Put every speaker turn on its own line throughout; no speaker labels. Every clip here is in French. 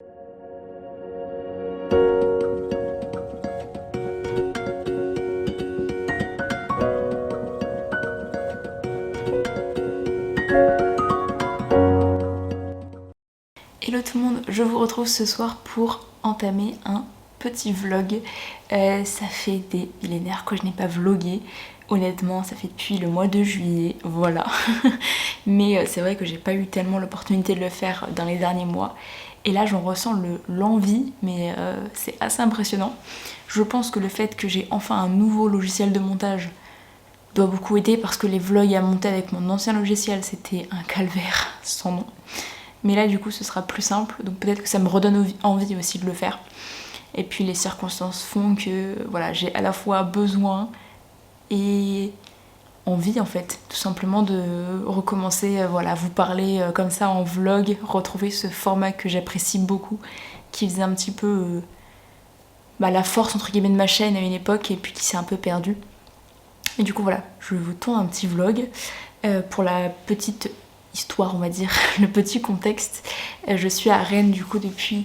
Hello tout le monde, je vous retrouve ce soir pour entamer un petit vlog. Ça fait des millénaires que je n'ai pas vlogué. Honnêtement, ça fait depuis le mois de juillet, voilà. Mais c'est vrai que j'ai pas eu tellement l'opportunité de le faire dans les derniers mois. Et là, j'en ressens l'envie, mais c'est assez impressionnant. Je pense que le fait que j'ai enfin un nouveau logiciel de montage doit beaucoup aider parce que les vlogs à monter avec mon ancien logiciel, c'était un calvaire sans nom. Mais là du coup ce sera plus simple, donc peut-être que ça me redonne envie aussi de le faire. Et puis les circonstances font que voilà, j'ai à la fois besoin et envie en fait, tout simplement de recommencer voilà, à vous parler comme ça en vlog, retrouver ce format que j'apprécie beaucoup, qui faisait un petit peu la force entre guillemets de ma chaîne à une époque et puis qui s'est un peu perdu. Et du coup voilà, je vous tourne un petit vlog pour la petite histoire on va dire, le petit contexte. Je suis à Rennes du coup depuis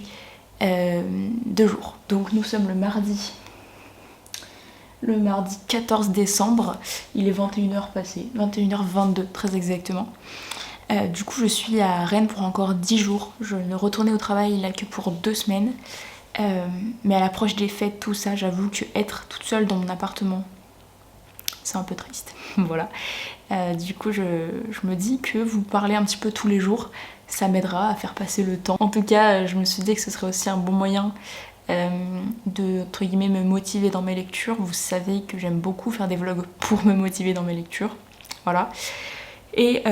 2 jours. Donc nous sommes le mardi 14 décembre, il est 21h passé, 21h22 très exactement. Du coup je suis à Rennes pour encore 10 jours, je ne retournais au travail là que pour 2 semaines. Mais à l'approche des fêtes, tout ça, j'avoue que être toute seule dans mon appartement, c'est un peu triste, voilà. Du coup je me dis que vous parler un petit peu tous les jours, ça m'aidera à faire passer le temps. En tout cas je me suis dit que ce serait aussi un bon moyen de entre guillemets me motiver dans mes lectures. Vous savez que j'aime beaucoup faire des vlogs pour me motiver dans mes lectures, voilà. Et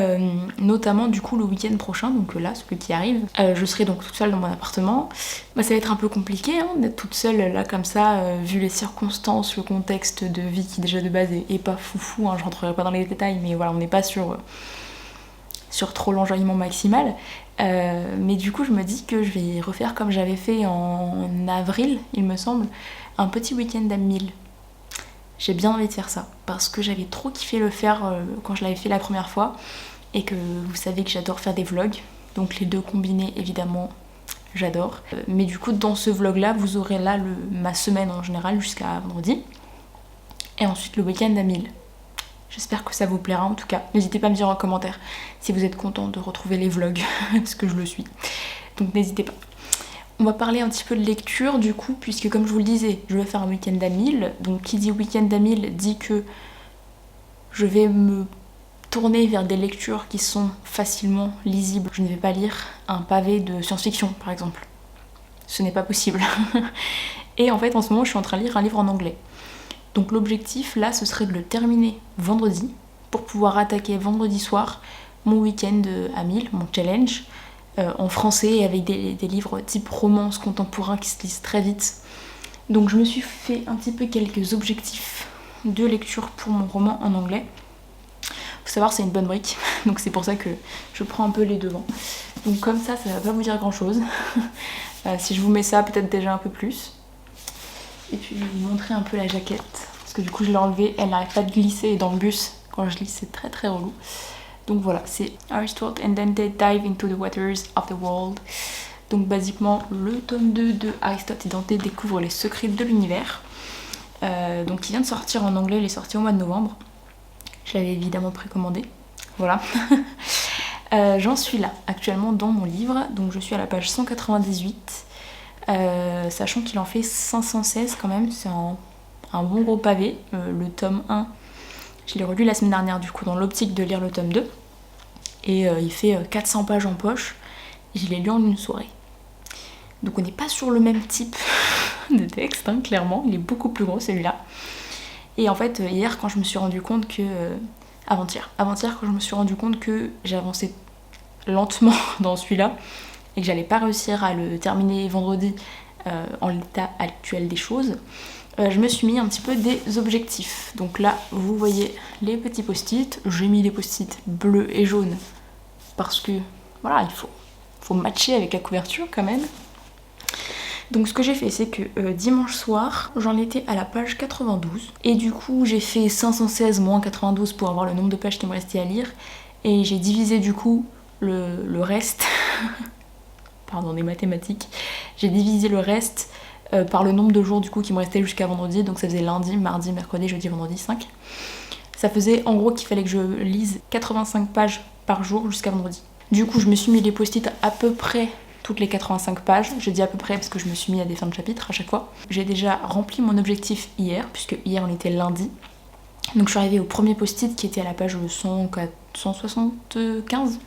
notamment du coup le week-end prochain, donc là celui qui arrive, je serai donc toute seule dans mon appartement. Ça va être un peu compliqué d'être toute seule là comme ça, vu les circonstances, le contexte de vie qui déjà de base est pas foufou, je rentrerai pas dans les détails, mais voilà, on n'est pas sur trop l'enjoyement maximal. Mais du coup je me dis que je vais refaire comme j'avais fait en avril il me semble, un petit week-end à 1000. J'ai bien envie de faire ça parce que j'avais trop kiffé le faire quand je l'avais fait la première fois et que vous savez que j'adore faire des vlogs, donc les deux combinés évidemment j'adore. Mais du coup dans ce vlog là vous aurez là ma semaine en général jusqu'à vendredi et ensuite le week-end à 1000. J'espère que ça vous plaira en tout cas. N'hésitez pas à me dire en commentaire si vous êtes content de retrouver les vlogs parce que je le suis, donc n'hésitez pas. On va parler un petit peu de lecture du coup, puisque comme je vous le disais, je vais faire un week-end à 1000. Donc qui dit week-end à 1000 dit que je vais me tourner vers des lectures qui sont facilement lisibles. Je ne vais pas lire un pavé de science-fiction par exemple. Ce n'est pas possible. Et en fait en ce moment je suis en train de lire un livre en anglais. Donc l'objectif là ce serait de le terminer vendredi pour pouvoir attaquer vendredi soir mon week-end à 1000, mon challenge. En français avec des livres type romance contemporain qui se lisent très vite. Donc je me suis fait un petit peu quelques objectifs de lecture pour mon roman en anglais. Faut savoir c'est une bonne brique, donc c'est pour ça que je prends un peu les devants. Donc comme ça va pas vous dire grand chose. Si je vous mets ça peut-être déjà un peu plus. Et puis je vais vous montrer un peu la jaquette, parce que du coup je l'ai enlevée, elle n'arrête pas de glisser et dans le bus quand je lis c'est très très relou. Donc voilà, c'est Aristotle and Dante Dive into the Waters of the World. Donc basiquement, le tome 2 de Aristote et Dante découvrent les secrets de l'univers. Donc il vient de sortir en anglais, il est sorti au mois de novembre. Je l'avais évidemment précommandé. Voilà. J'en suis là, actuellement dans mon livre. Donc je suis à la page 198. Sachant qu'il en fait 516 quand même, c'est un bon gros pavé. Le tome 1... Je l'ai relu la semaine dernière du coup dans l'optique de lire le tome 2 et il fait 400 pages en poche, je l'ai lu en une soirée. Donc on n'est pas sur le même type de texte, clairement, il est beaucoup plus gros celui-là. Et en fait hier quand je me suis rendu compte que... Avant-hier quand je me suis rendu compte que j'avançais lentement dans celui-là et que j'allais pas réussir à le terminer vendredi en l'état actuel des choses, je me suis mis un petit peu des objectifs. Donc là, vous voyez les petits post-it. J'ai mis des post-it bleus et jaunes parce que, voilà, il faut matcher avec la couverture quand même. Donc ce que j'ai fait, c'est que dimanche soir, j'en étais à la page 92. Et du coup, j'ai fait 516 moins 92 pour avoir le nombre de pages qui me restait à lire. Et j'ai divisé du coup le reste pardon, des mathématiques, j'ai divisé le reste par le nombre de jours du coup qui me restait jusqu'à vendredi, donc ça faisait lundi, mardi, mercredi, jeudi, vendredi, 5. Ça faisait en gros qu'il fallait que je lise 85 pages par jour jusqu'à vendredi. Du coup je me suis mis les post-it à peu près toutes les 85 pages, je dis à peu près parce que je me suis mis à des fins de chapitre à chaque fois. J'ai déjà rempli mon objectif hier, puisque hier on était lundi. Donc je suis arrivée au premier post-it qui était à la page 175.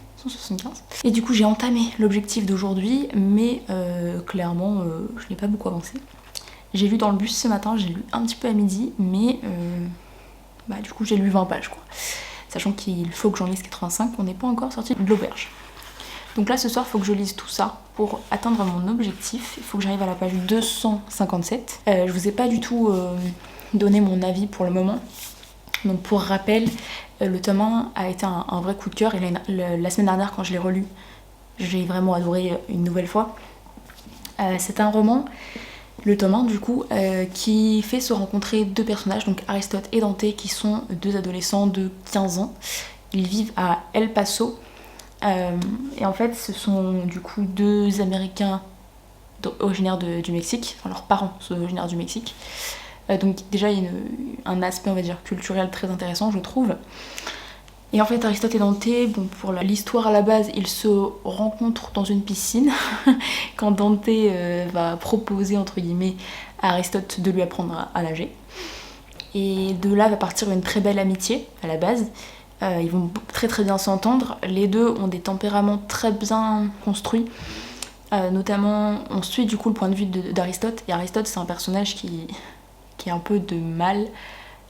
Et du coup j'ai entamé l'objectif d'aujourd'hui, mais clairement je n'ai pas beaucoup avancé. J'ai lu dans le bus ce matin, j'ai lu un petit peu à midi, mais du coup j'ai lu 20 pages quoi. Sachant qu'il faut que j'en lise 85, on n'est pas encore sorti de l'auberge. Donc là ce soir il faut que je lise tout ça pour atteindre mon objectif. Il faut que j'arrive à la page 257. Je vous ai pas du tout donné mon avis pour le moment. Donc pour rappel, le tome 1 a été un vrai coup de cœur et la semaine dernière quand je l'ai relu, j'ai vraiment adoré une nouvelle fois. C'est un roman, le tome 1 du coup, qui fait se rencontrer deux personnages, donc Aristote et Dante, qui sont deux adolescents de 15 ans. Ils vivent à El Paso et en fait ce sont du coup deux Américains originaires du Mexique, enfin leurs parents sont originaires du Mexique. Donc déjà il y a un aspect on va dire culturel très intéressant je trouve. Et en fait Aristote et Dante, bon pour l'histoire à la base, ils se rencontrent dans une piscine quand Dante va proposer entre guillemets à Aristote de lui apprendre à nager. Et de là va partir une très belle amitié à la base. Ils vont très très bien s'entendre. Les deux ont des tempéraments très bien construits. Notamment on suit du coup le point de vue d'Aristote. Et Aristote c'est un personnage qui a un peu de mal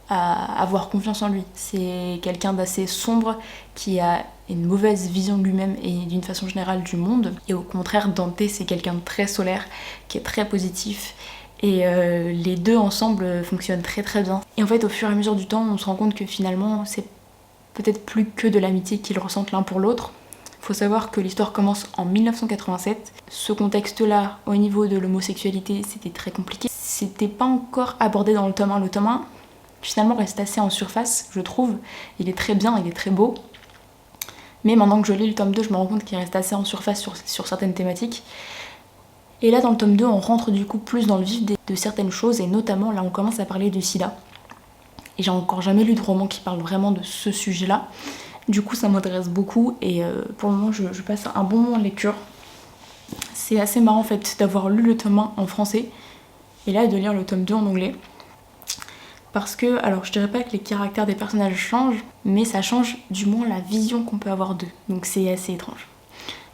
à avoir confiance en lui. C'est quelqu'un d'assez sombre qui a une mauvaise vision de lui-même et d'une façon générale du monde. Et au contraire, Dante, c'est quelqu'un de très solaire, qui est très positif. Et les deux ensemble fonctionnent très très bien. Et en fait, au fur et à mesure du temps, on se rend compte que finalement, c'est peut-être plus que de l'amitié qu'ils ressentent l'un pour l'autre. Il faut savoir que l'histoire commence en 1987. Ce contexte-là, au niveau de l'homosexualité, c'était très compliqué. C'était pas encore abordé dans le tome 1. Le tome 1, finalement, reste assez en surface, je trouve. Il est très bien, il est très beau. Mais maintenant que je lis le tome 2, je me rends compte qu'il reste assez en surface sur certaines thématiques. Et là, dans le tome 2, on rentre du coup plus dans le vif de certaines choses. Et notamment, là, on commence à parler du sida. Et j'ai encore jamais lu de roman qui parle vraiment de ce sujet-là. Du coup, ça m'intéresse beaucoup. Et pour le moment, je passe un bon moment de lecture. C'est assez marrant, en fait, d'avoir lu le tome 1 en français. Et là, de lire le tome 2 en anglais. Parce que, alors je dirais pas que les caractères des personnages changent, mais ça change du moins la vision qu'on peut avoir d'eux. Donc c'est assez étrange.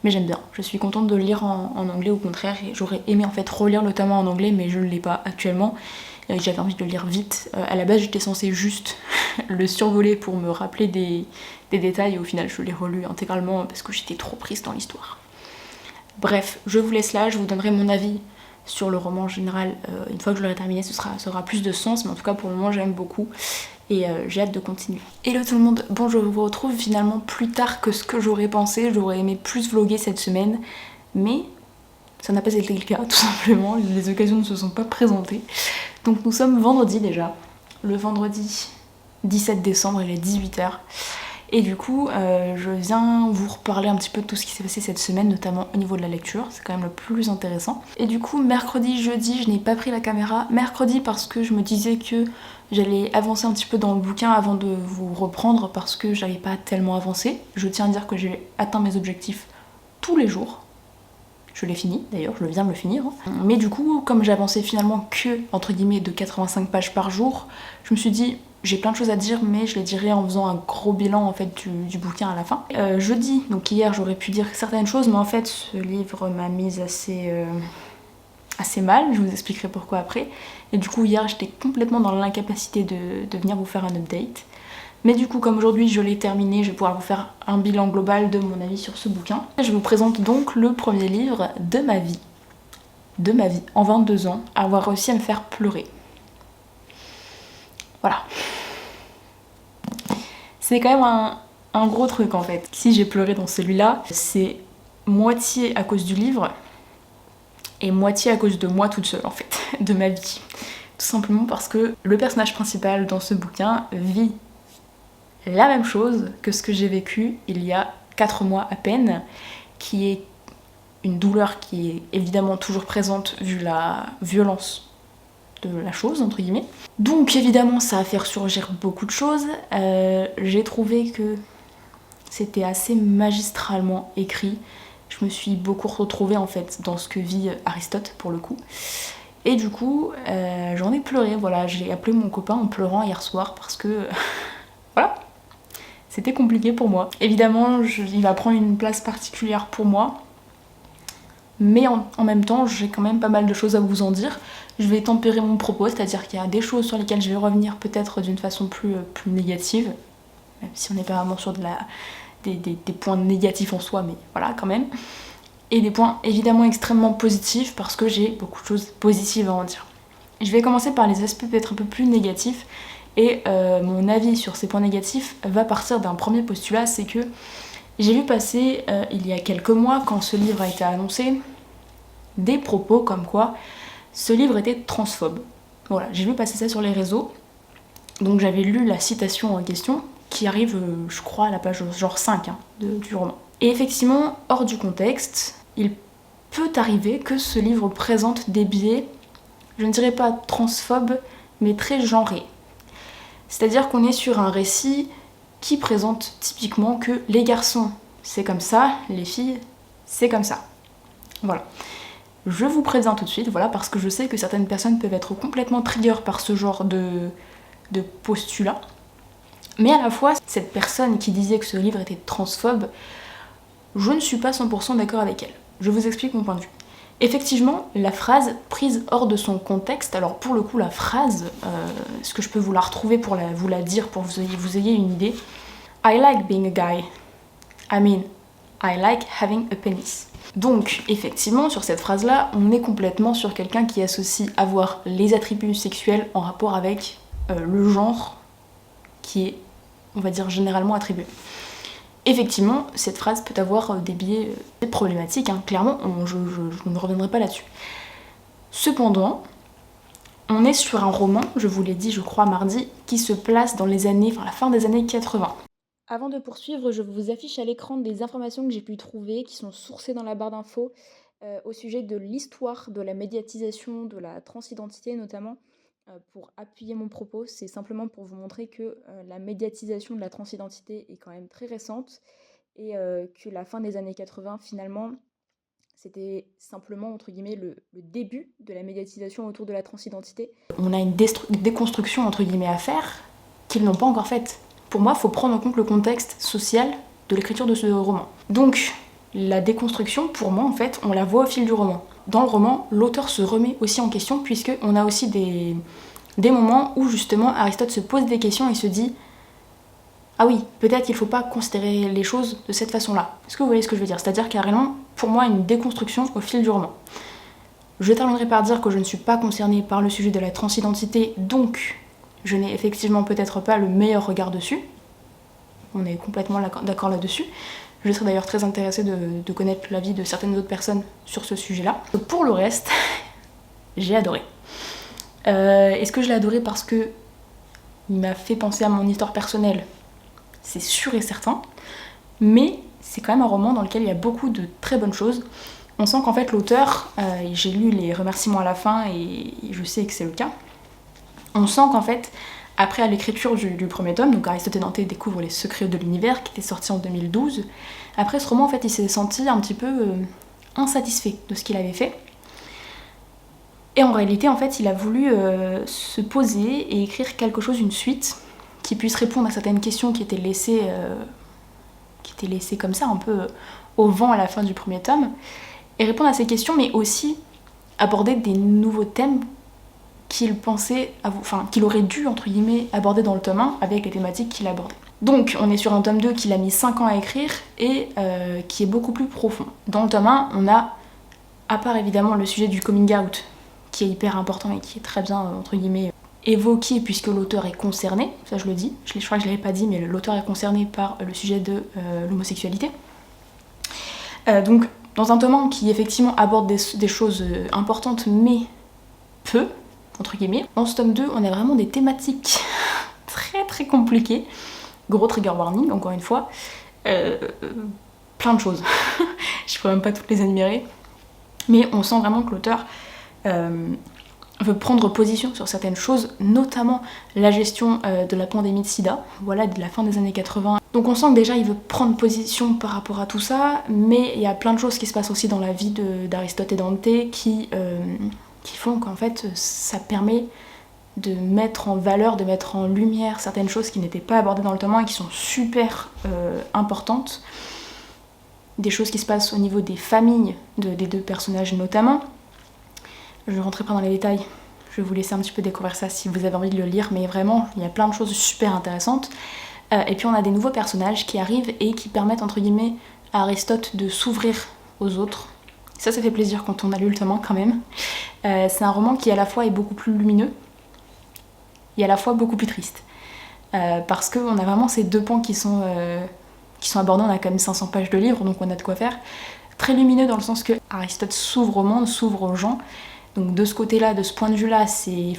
Mais j'aime bien. Je suis contente de le lire en anglais, au contraire. Et j'aurais aimé en fait relire le tome 1 en anglais, mais je ne l'ai pas actuellement. J'avais envie de le lire vite. À la base, j'étais censée juste le survoler pour me rappeler des détails. Et au final, je l'ai relu intégralement parce que j'étais trop prise dans l'histoire. Bref, je vous laisse là. Je vous donnerai mon avis sur le roman en général. Une fois que je l'aurai terminé, ça aura plus de sens. Mais en tout cas, pour le moment, j'aime beaucoup. Et j'ai hâte de continuer. Hello tout le monde, bon je vous retrouve finalement plus tard que ce que j'aurais pensé. J'aurais aimé plus vlogger cette semaine. Mais ça n'a pas été le cas, tout simplement. Les occasions ne se sont pas présentées. Donc nous sommes vendredi déjà. Le vendredi 17 décembre, il est 18h. Et du coup, je viens vous reparler un petit peu de tout ce qui s'est passé cette semaine, notamment au niveau de la lecture. C'est quand même le plus intéressant. Et du coup, mercredi, jeudi, je n'ai pas pris la caméra. Mercredi parce que je me disais que j'allais avancer un petit peu dans le bouquin avant de vous reprendre parce que j'avais pas tellement avancé. Je tiens à dire que j'ai atteint mes objectifs tous les jours. Je l'ai fini d'ailleurs, je viens de le finir. Mais du coup, comme j'avançais finalement que, entre guillemets, de 85 pages par jour, je me suis dit, j'ai plein de choses à dire, mais je les dirai en faisant un gros bilan en fait du bouquin à la fin. Jeudi, donc hier, j'aurais pu dire certaines choses, mais en fait, ce livre m'a mise assez mal, je vous expliquerai pourquoi après. Et du coup, hier, j'étais complètement dans l'incapacité de venir vous faire un update. Mais du coup, comme aujourd'hui je l'ai terminé, je vais pouvoir vous faire un bilan global de mon avis sur ce bouquin. Je vous présente donc le premier livre de ma vie. De ma vie, en 22 ans, avoir réussi à me faire pleurer. Voilà. C'est quand même un gros truc en fait. Si j'ai pleuré dans celui-là, c'est moitié à cause du livre et moitié à cause de moi toute seule en fait, de ma vie. Tout simplement parce que le personnage principal dans ce bouquin vit la même chose que ce que j'ai vécu il y a 4 mois à peine, qui est une douleur qui est évidemment toujours présente vu la violence de la chose, entre guillemets. Donc évidemment ça a fait ressurgir beaucoup de choses. J'ai trouvé que c'était assez magistralement écrit. Je me suis beaucoup retrouvée en fait dans ce que vit Aristote pour le coup. Et du coup, j'en ai pleuré, voilà, j'ai appelé mon copain en pleurant hier soir parce que, voilà, c'était compliqué pour moi. Évidemment, il va prendre une place particulière pour moi, mais en même temps, j'ai quand même pas mal de choses à vous en dire. Je vais tempérer mon propos, c'est-à-dire qu'il y a des choses sur lesquelles je vais revenir peut-être d'une façon plus négative, même si on n'est pas vraiment sur des points négatifs en soi, mais voilà, quand même. Et des points évidemment extrêmement positifs parce que j'ai beaucoup de choses positives à en dire. Je vais commencer par les aspects peut-être un peu plus négatifs et mon avis sur ces points négatifs va partir d'un premier postulat, c'est que j'ai vu passer il y a quelques mois quand ce livre a été annoncé des propos comme quoi ce livre était transphobe. Voilà, j'ai vu passer ça sur les réseaux, donc j'avais lu la citation en question qui arrive je crois à la page genre 5 du roman. Et effectivement, hors du contexte, il peut arriver que ce livre présente des biais, je ne dirais pas transphobes, mais très genrés. C'est-à-dire qu'on est sur un récit qui présente typiquement que les garçons, c'est comme ça, les filles, c'est comme ça. Voilà. Je vous préviens tout de suite, voilà, parce que je sais que certaines personnes peuvent être complètement trigger par ce genre de postulat. Mais à la fois, cette personne qui disait que ce livre était transphobe, je ne suis pas 100% d'accord avec elle. Je vous explique mon point de vue. Effectivement, la phrase prise hors de son contexte, alors pour le coup la phrase, est-ce que je peux vous la retrouver pour vous la dire pour que vous ayez une idée? I like being a guy. I mean, I like having a penis. Donc effectivement, sur cette phrase-là, on est complètement sur quelqu'un qui associe avoir les attributs sexuels en rapport avec le genre qui est, on va dire, généralement attribué. Effectivement, cette phrase peut avoir des biais problématiques, clairement, je ne reviendrai pas là-dessus. Cependant, on est sur un roman, je vous l'ai dit je crois mardi, qui se place dans la fin des années 80. Avant de poursuivre, je vous affiche à l'écran des informations que j'ai pu trouver, qui sont sourcées dans la barre d'infos, au sujet de l'histoire de la médiatisation de la transidentité notamment. Pour appuyer mon propos, c'est simplement pour vous montrer que la médiatisation de la transidentité est quand même très récente et que la fin des années 80, finalement, c'était simplement, entre guillemets, le début de la médiatisation autour de la transidentité. On a une déconstruction, entre guillemets, à faire qu'ils n'ont pas encore faite. Pour moi, il faut prendre en compte le contexte social de l'écriture de ce roman. Donc, la déconstruction, pour moi, en fait, on la voit au fil du roman. Dans le roman, l'auteur se remet aussi en question, puisqu'on a aussi des moments où, justement, Aristote se pose des questions et se dit « Ah oui, peut-être qu'il ne faut pas considérer les choses de cette façon-là. » Est-ce que vous voyez ce que je veux dire? C'est-à-dire carrément, pour moi, une déconstruction au fil du roman. Je terminerai par dire que je ne suis pas concernée par le sujet de la transidentité, donc je n'ai effectivement peut-être pas le meilleur regard dessus. On est complètement d'accord là-dessus. Je serais d'ailleurs très intéressée de connaître l'avis de certaines autres personnes sur ce sujet-là. Pour le reste, j'ai adoré. Est-ce que je l'ai adoré parce que il m'a fait penser à mon histoire personnelle? C'est sûr et certain. Mais c'est quand même un roman dans lequel il y a beaucoup de très bonnes choses. On sent qu'en fait l'auteur, j'ai lu les remerciements à la fin et je sais que c'est le cas, on sent qu'en fait, après l'écriture du premier tome, donc Aristote et Dante découvrent les secrets de l'univers, qui était sorti en 2012, après ce roman, en fait, il s'est senti un petit peu insatisfait de ce qu'il avait fait. Et en réalité, en fait, il a voulu se poser et écrire quelque chose, une suite, qui puisse répondre à certaines questions qui étaient laissées comme ça, un peu au vent à la fin du premier tome, et répondre à ces questions, mais aussi aborder des nouveaux thèmes qu'il pensait, qu'il aurait dû, entre guillemets, aborder dans le tome 1 avec les thématiques qu'il abordait. Donc, on est sur un tome 2 qu'il a mis 5 ans à écrire et qui est beaucoup plus profond. Dans le tome 1, on a, à part évidemment le sujet du coming out, qui est hyper important et qui est très bien, entre guillemets, évoqué puisque l'auteur est concerné, ça je le dis, je crois que je l'avais pas dit, mais l'auteur est concerné par le sujet de l'homosexualité. Donc, dans un tome 1 qui effectivement aborde des choses importantes, mais peu, entre guillemets. Dans ce tome 2, on a vraiment des thématiques très très compliquées. Gros trigger warning, encore une fois. plein de choses. Je pourrais même pas toutes les énumérer. Mais on sent vraiment que l'auteur veut prendre position sur certaines choses, notamment la gestion de la pandémie de sida, voilà, de la fin des années 80. Donc on sent que déjà il veut prendre position par rapport à tout ça, mais il y a plein de choses qui se passent aussi dans la vie d'Aristote et Dante qui font qu'en fait ça permet de mettre en valeur, de mettre en lumière certaines choses qui n'étaient pas abordées dans le tome 1 et qui sont super importantes. Des choses qui se passent au niveau des familles des deux personnages notamment. Je ne rentrerai pas dans les détails, je vais vous laisser un petit peu découvrir ça si vous avez envie de le lire, mais vraiment, il y a plein de choses super intéressantes. Et puis on a des nouveaux personnages qui arrivent et qui permettent, entre guillemets, à Aristote de s'ouvrir aux autres. Ça fait plaisir quand on a lu le tome 1 quand même. C'est un roman qui à la fois est beaucoup plus lumineux et à la fois beaucoup plus triste. Parce qu'on a vraiment ces deux pans qui sont abordés, on a quand même 500 pages de livre, donc on a de quoi faire. Très lumineux dans le sens que Aristote s'ouvre au monde, s'ouvre aux gens. Donc de ce côté-là, de ce point de vue-là, c'est...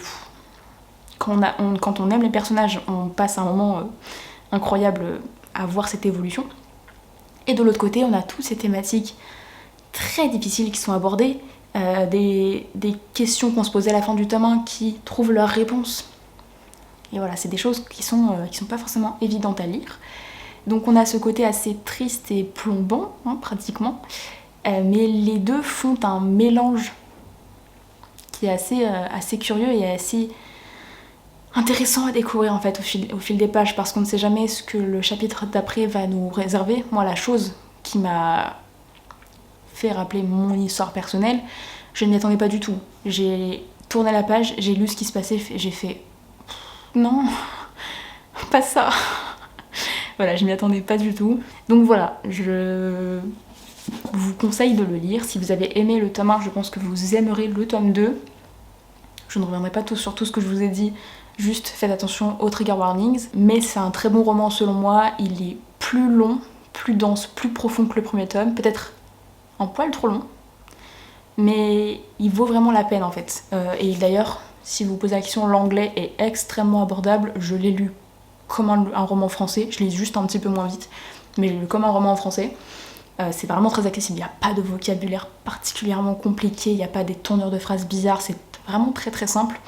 Quand on aime les personnages, on passe un moment incroyable à voir cette évolution. Et de l'autre côté, on a toutes ces thématiques très difficiles qui sont abordées, des questions qu'on se posait à la fin du tome 1 qui trouvent leur réponse. Et voilà, c'est des choses qui sont pas forcément évidentes à lire. Donc on a ce côté assez triste et plombant, hein, pratiquement, mais les deux font un mélange qui est assez curieux et assez intéressant à découvrir en fait au fil des pages, parce qu'on ne sait jamais ce que le chapitre d'après va nous réserver. Moi, la chose qui m'a fait rappeler mon histoire personnelle, je ne m'y attendais pas du tout. J'ai tourné la page, j'ai lu ce qui se passait, j'ai fait non, pas ça. Voilà, je m'y attendais pas du tout. Donc voilà, je vous conseille de le lire. Si vous avez aimé le tome 1, je pense que vous aimerez le tome 2. Je ne reviendrai pas sur tout ce que je vous ai dit, juste faites attention aux trigger warnings. Mais c'est un très bon roman selon moi, il est plus long, plus dense, plus profond que le premier tome, peut-être un poil trop long, mais il vaut vraiment la peine en fait. Et d'ailleurs, si vous vous posez la question, l'anglais est extrêmement abordable, je l'ai lu comme un roman français, je lis juste un petit peu moins vite, mais je l'ai lu comme un roman français. C'est vraiment très accessible, il n'y a pas de vocabulaire particulièrement compliqué, il n'y a pas des tournures de phrases bizarres, c'est vraiment très très simple.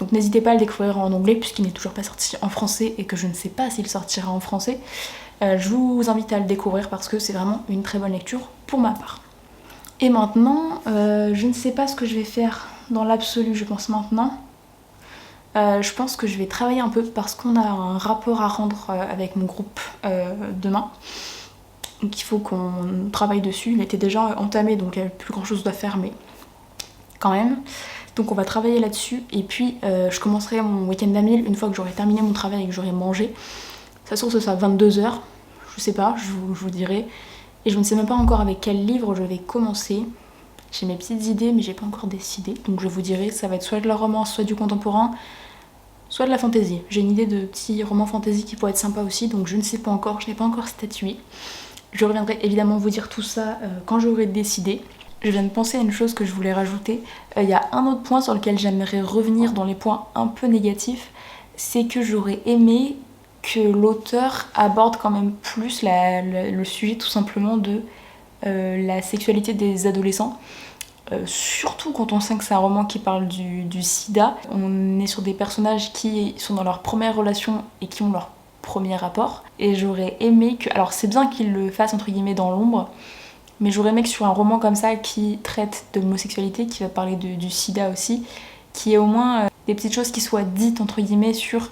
Donc n'hésitez pas à le découvrir en anglais puisqu'il n'est toujours pas sorti en français et que je ne sais pas s'il sortira en français. Je vous invite à le découvrir parce que c'est vraiment une très bonne lecture pour ma part. Et maintenant, je ne sais pas ce que je vais faire dans l'absolu, je pense maintenant. Je pense que je vais travailler un peu parce qu'on a un rapport à rendre avec mon groupe demain. Donc il faut qu'on travaille dessus. Il était déjà entamé, donc il n'y avait plus grand chose à faire, mais quand même. Donc on va travailler là-dessus. Et puis je commencerai mon week-end d'Amil une fois que j'aurai terminé mon travail et que j'aurai mangé. Ça se trouve que ça sera 22h. Je sais pas, je vous dirai. Et je ne sais même pas encore avec quel livre je vais commencer. J'ai mes petites idées, mais j'ai pas encore décidé. Donc je vous dirai, ça va être soit de la romance, soit du contemporain, soit de la fantaisie. J'ai une idée de petits romans fantaisie qui pourraient être sympas aussi, donc je ne sais pas encore, je n'ai pas encore statué. Je reviendrai évidemment vous dire tout ça quand j'aurai décidé. Je viens de penser à une chose que je voulais rajouter. Il y a un autre point sur lequel j'aimerais revenir dans les points un peu négatifs, c'est que j'aurais aimé que l'auteur aborde quand même plus le sujet tout simplement de la sexualité des adolescents. Surtout quand on sait que c'est un roman qui parle du sida. On est sur des personnages qui sont dans leur première relation et qui ont leur premier rapport. Et j'aurais aimé que... Alors c'est bien qu'ils le fassent entre guillemets dans l'ombre, mais j'aurais aimé que sur un roman comme ça qui traite de l'homosexualité, qui va parler du sida aussi, qu'il y ait au moins des petites choses qui soient dites entre guillemets sur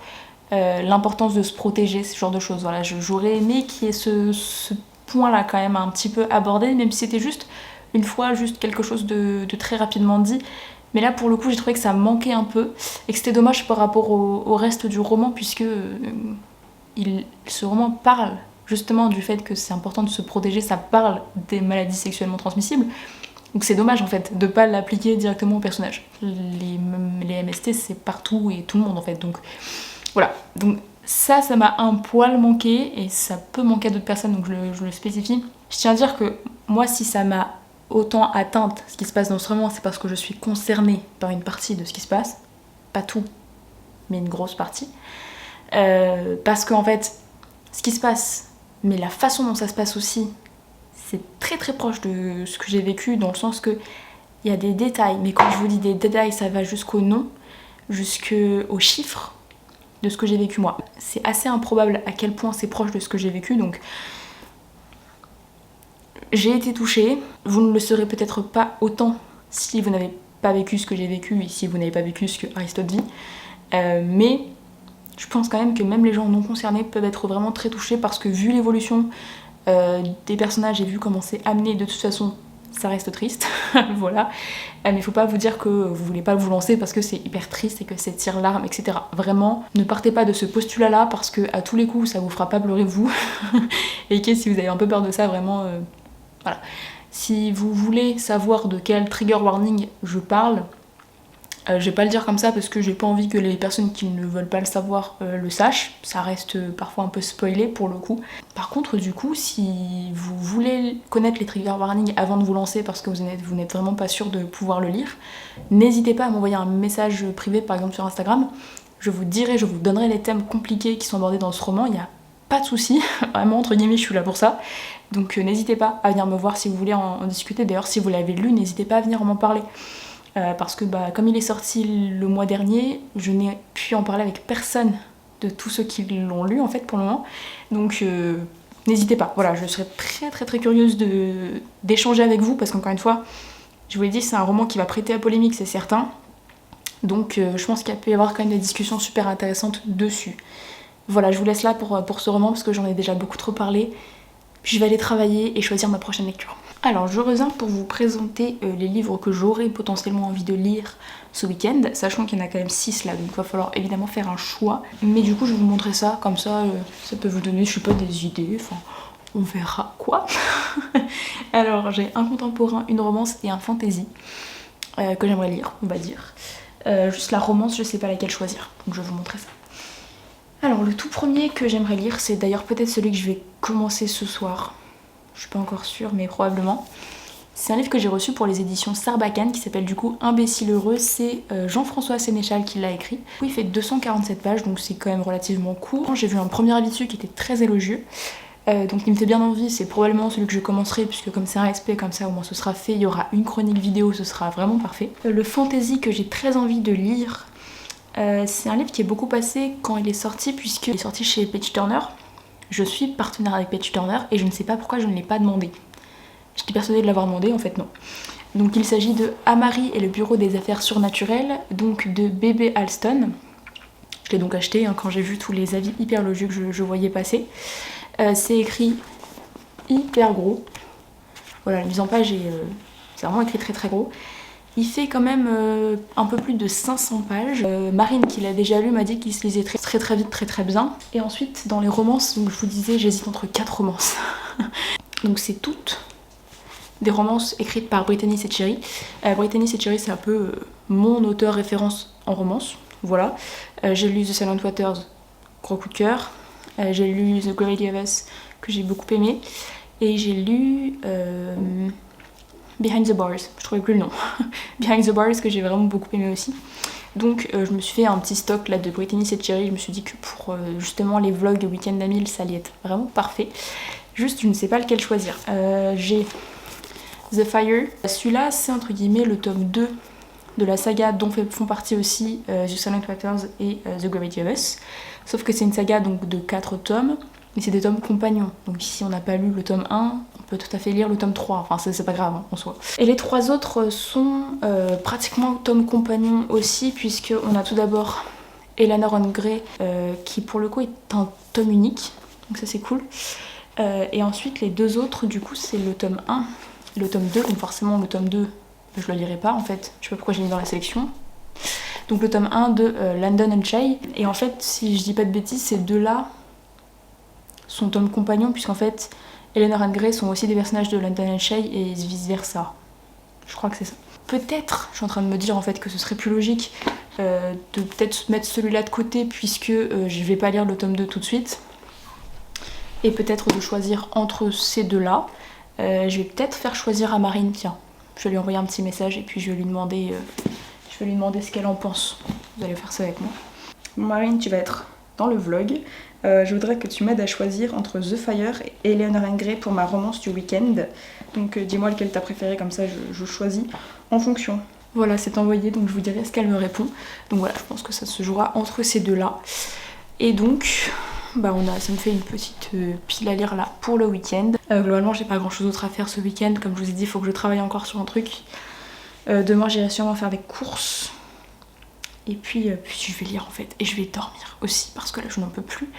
l'importance de se protéger, ce genre de choses. Voilà, j'aurais aimé qu'il y ait ce point-là quand même un petit peu abordé, même si c'était juste une fois, juste quelque chose de très rapidement dit. Mais là, pour le coup, j'ai trouvé que ça manquait un peu et que c'était dommage par rapport au reste du roman, puisque ce roman parle justement du fait que c'est important de se protéger, ça parle des maladies sexuellement transmissibles. Donc c'est dommage en fait de pas l'appliquer directement au personnage. Les MST c'est partout et tout le monde en fait, donc voilà. Donc ça m'a un poil manqué et ça peut manquer à d'autres personnes, donc je le spécifie. Je tiens à dire que moi, si ça m'a autant atteinte ce qui se passe dans ce roman, c'est parce que je suis concernée par une partie de ce qui se passe, pas tout, mais une grosse partie. Parce qu'en fait, ce qui se passe, mais la façon dont ça se passe aussi, c'est très très proche de ce que j'ai vécu, dans le sens que il y a des détails, mais quand je vous dis des détails, ça va jusqu'au nom, jusqu'aux chiffres de ce que j'ai vécu moi. C'est assez improbable à quel point c'est proche de ce que j'ai vécu, donc j'ai été touchée. Vous ne le serez peut-être pas autant si vous n'avez pas vécu ce que j'ai vécu et si vous n'avez pas vécu ce que Aristote vit, mais je pense quand même que même les gens non concernés peuvent être vraiment très touchés, parce que vu l'évolution des personnages et vu comment c'est amené, de toute façon ça reste triste, voilà. Mais faut pas vous dire que vous voulez pas vous lancer parce que c'est hyper triste et que c'est tire-larmes, etc. Vraiment, ne partez pas de ce postulat-là, parce que à tous les coups ça vous fera pas pleurer vous. Et que si vous avez un peu peur de ça, vraiment, voilà. Si vous voulez savoir de quel trigger warning je parle, je vais pas le dire comme ça parce que j'ai pas envie que les personnes qui ne veulent pas le savoir le sachent. Ça reste parfois un peu spoilé pour le coup. Par contre, du coup, si vous voulez connaître les trigger warnings avant de vous lancer parce que vous n'êtes vraiment pas sûr de pouvoir le lire, n'hésitez pas à m'envoyer un message privé, par exemple sur Instagram. Je vous donnerai les thèmes compliqués qui sont abordés dans ce roman. Il n'y a pas de souci, vraiment, entre guillemets, je suis là pour ça. Donc n'hésitez pas à venir me voir si vous voulez en discuter. D'ailleurs, si vous l'avez lu, n'hésitez pas à venir m'en parler. Parce que comme il est sorti le mois dernier, je n'ai pu en parler avec personne de tous ceux qui l'ont lu en fait pour le moment. Donc n'hésitez pas, voilà, je serais très très très curieuse d'échanger avec vous, parce qu'encore une fois, je vous l'ai dit, c'est un roman qui va prêter à polémique, c'est certain. Donc je pense qu'il peut y avoir quand même des discussions super intéressantes dessus. Voilà, je vous laisse là pour ce roman parce que j'en ai déjà beaucoup trop parlé. Je vais aller travailler et choisir ma prochaine lecture. Alors je reviens pour vous présenter les livres que j'aurais potentiellement envie de lire ce week-end, sachant qu'il y en a quand même 6 là, donc il va falloir évidemment faire un choix. Mais du coup je vais vous montrer ça, comme ça ça peut vous donner, je sais pas, des idées, enfin on verra quoi. Alors j'ai un contemporain, une romance et un fantasy que j'aimerais lire, on va dire. Juste la romance, je sais pas laquelle choisir, donc je vais vous montrer ça. Alors le tout premier que j'aimerais lire, c'est d'ailleurs peut-être celui que je vais commencer ce soir. Je suis pas encore sûre, mais probablement. C'est un livre que j'ai reçu pour les éditions Sarbacane qui s'appelle du coup Imbécile heureux. C'est Jean-François Sénéchal qui l'a écrit. Il fait 247 pages, donc c'est quand même relativement court. J'ai vu un premier avis dessus qui était très élogieux. Donc il me fait bien envie, c'est probablement celui que je commencerai, puisque comme c'est un SP, comme ça au moins ce sera fait. Il y aura une chronique vidéo, ce sera vraiment parfait. Le fantasy que j'ai très envie de lire, c'est un livre qui est beaucoup passé quand il est sorti, puisqu'il est sorti chez Page Turner. Je suis partenaire avec Page Turner et je ne sais pas pourquoi je ne l'ai pas demandé. J'étais persuadée de l'avoir demandé, en fait non. Donc il s'agit de Amari et le bureau des affaires surnaturelles, donc de B.B. Alston. Je l'ai donc acheté quand j'ai vu tous les avis hyper élogieux que je voyais passer. C'est écrit hyper gros. Voilà, la mise en page c'est vraiment écrit très très gros. Il fait quand même un peu plus de 500 pages. Marine, qui l'a déjà lu, m'a dit qu'il se lisait très très très vite, très très bien. Et ensuite, dans les romances, donc je vous disais, j'hésite entre 4 romances. Donc c'est toutes des romances écrites par Brittany Setcheri. Brittany Setcheri, c'est un peu mon auteur référence en romance. Voilà. J'ai lu The Silent Waters, gros coup de cœur. J'ai lu The Gravity of Us, que j'ai beaucoup aimé. Et j'ai lu... Behind the Bars, je trouvais plus le nom. Behind the Bars, que j'ai vraiment beaucoup aimé aussi. Donc je me suis fait un petit stock là de Brittany Setcheri. Je me suis dit que pour justement les vlogs de Week-end à 1000, ça allait être vraiment parfait. Juste, je ne sais pas lequel choisir. J'ai The Fire. Celui-là, c'est entre guillemets le tome 2 de la saga dont font partie aussi The Silent Waters et The Gravity of Us. Sauf que c'est une saga donc de 4 tomes. Mais c'est des tomes compagnons, donc si on n'a pas lu le tome 1, on peut tout à fait lire le tome 3, enfin c'est pas grave en soi. Et les 3 autres sont pratiquement tomes compagnons aussi, puisqu'on a tout d'abord Eleanor on Grey, qui pour le coup est un tome unique, donc ça c'est cool. Et ensuite les 2 autres, du coup c'est le tome 1 et le tome 2, donc forcément le tome 2, je le lirai pas en fait, je sais pas pourquoi j'ai mis dans la sélection. Donc le tome 1 de Landon and Shay, et en fait si je dis pas de bêtises, ces 2-là son tome compagnon, puisqu'en fait Eleanor and Grey sont aussi des personnages de Landon and Shay et vice versa. Je crois que c'est ça. Peut-être, je suis en train de me dire en fait que ce serait plus logique de peut-être mettre celui-là de côté, puisque je vais pas lire le tome 2 tout de suite. Et peut-être de choisir entre ces 2-là. Je vais peut-être faire choisir à Marine, tiens. Je vais lui envoyer un petit message et puis je vais lui demander ce qu'elle en pense. Vous allez faire ça avec moi. Marine, tu vas être dans le vlog. Je voudrais que tu m'aides à choisir entre The Fire et Eleanor Grey pour ma romance du week-end. Donc dis-moi lequel t'as préféré, comme ça je choisis en fonction. Voilà, c'est envoyé, donc je vous dirai ce qu'elle me répond. Donc voilà, je pense que ça se jouera entre ces deux-là. Et donc, ça me fait une petite pile à lire là pour le week-end. Globalement, j'ai pas grand-chose d'autre à faire ce week-end. Comme je vous ai dit, il faut que je travaille encore sur un truc. Demain, j'irai sûrement faire des courses. Et puis je vais lire en fait. Et je vais dormir aussi, parce que là, je n'en peux plus.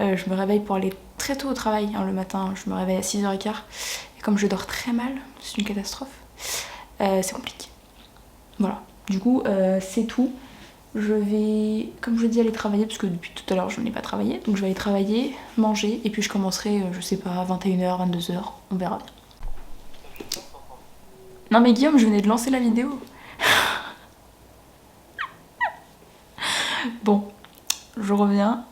Je me réveille pour aller très tôt au travail, hein, le matin. Je me réveille à 6h15. Et comme je dors très mal, c'est une catastrophe. C'est compliqué. Voilà, du coup c'est tout. Je vais, comme je dis, aller travailler parce que depuis tout à l'heure je n'ai pas travaillé. Donc je vais aller travailler, manger et puis je commencerai, je sais pas, 21h, 22h, on verra bien. Non mais Guillaume, je venais de lancer la vidéo. Bon, je reviens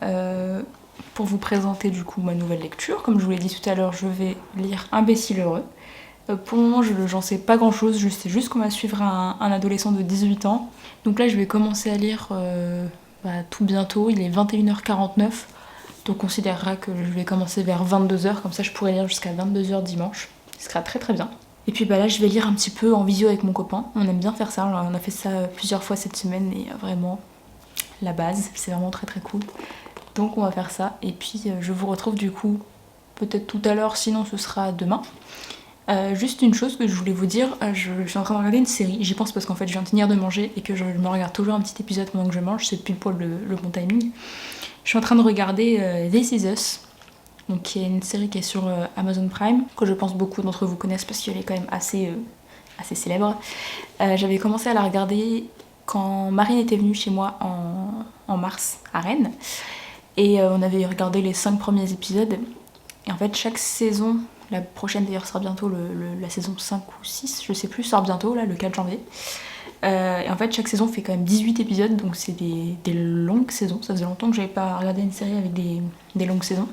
pour vous présenter du coup ma nouvelle lecture. Comme je vous l'ai dit tout à l'heure, je vais lire Imbécile heureux. Pour le moment, j'en sais pas grand chose, je sais juste qu'on va suivre un adolescent de 18 ans. Donc là, je vais commencer à lire tout bientôt, il est 21h49. Donc on considérera que je vais commencer vers 22h, comme ça je pourrai lire jusqu'à 22h dimanche. Ce sera très très bien. Et puis là, je vais lire un petit peu en visio avec mon copain. On aime bien faire ça, on a fait ça plusieurs fois cette semaine et vraiment la base, c'est vraiment très très cool. Donc on va faire ça et puis je vous retrouve du coup peut-être tout à l'heure, sinon ce sera demain. Juste une chose que je voulais vous dire, je suis en train de regarder une série, j'y pense parce qu'en fait je viens de finir de manger et que je me regarde toujours un petit épisode pendant que je mange, c'est pile poil le bon timing. Je suis en train de regarder This Is Us, donc qui est une série qui est sur Amazon Prime, que je pense beaucoup d'entre vous connaissent parce qu'elle est quand même assez célèbre. J'avais commencé à la regarder quand Marine était venue chez moi en mars à Rennes, et on avait regardé les 5 premiers épisodes, et en fait chaque saison... La prochaine d'ailleurs sera bientôt la saison 5 ou 6, je sais plus, sort bientôt, là, le 4 janvier. Et en fait, chaque saison fait quand même 18 épisodes, donc c'est des longues saisons. Ça faisait longtemps que j'avais pas regardé une série avec des longues saisons.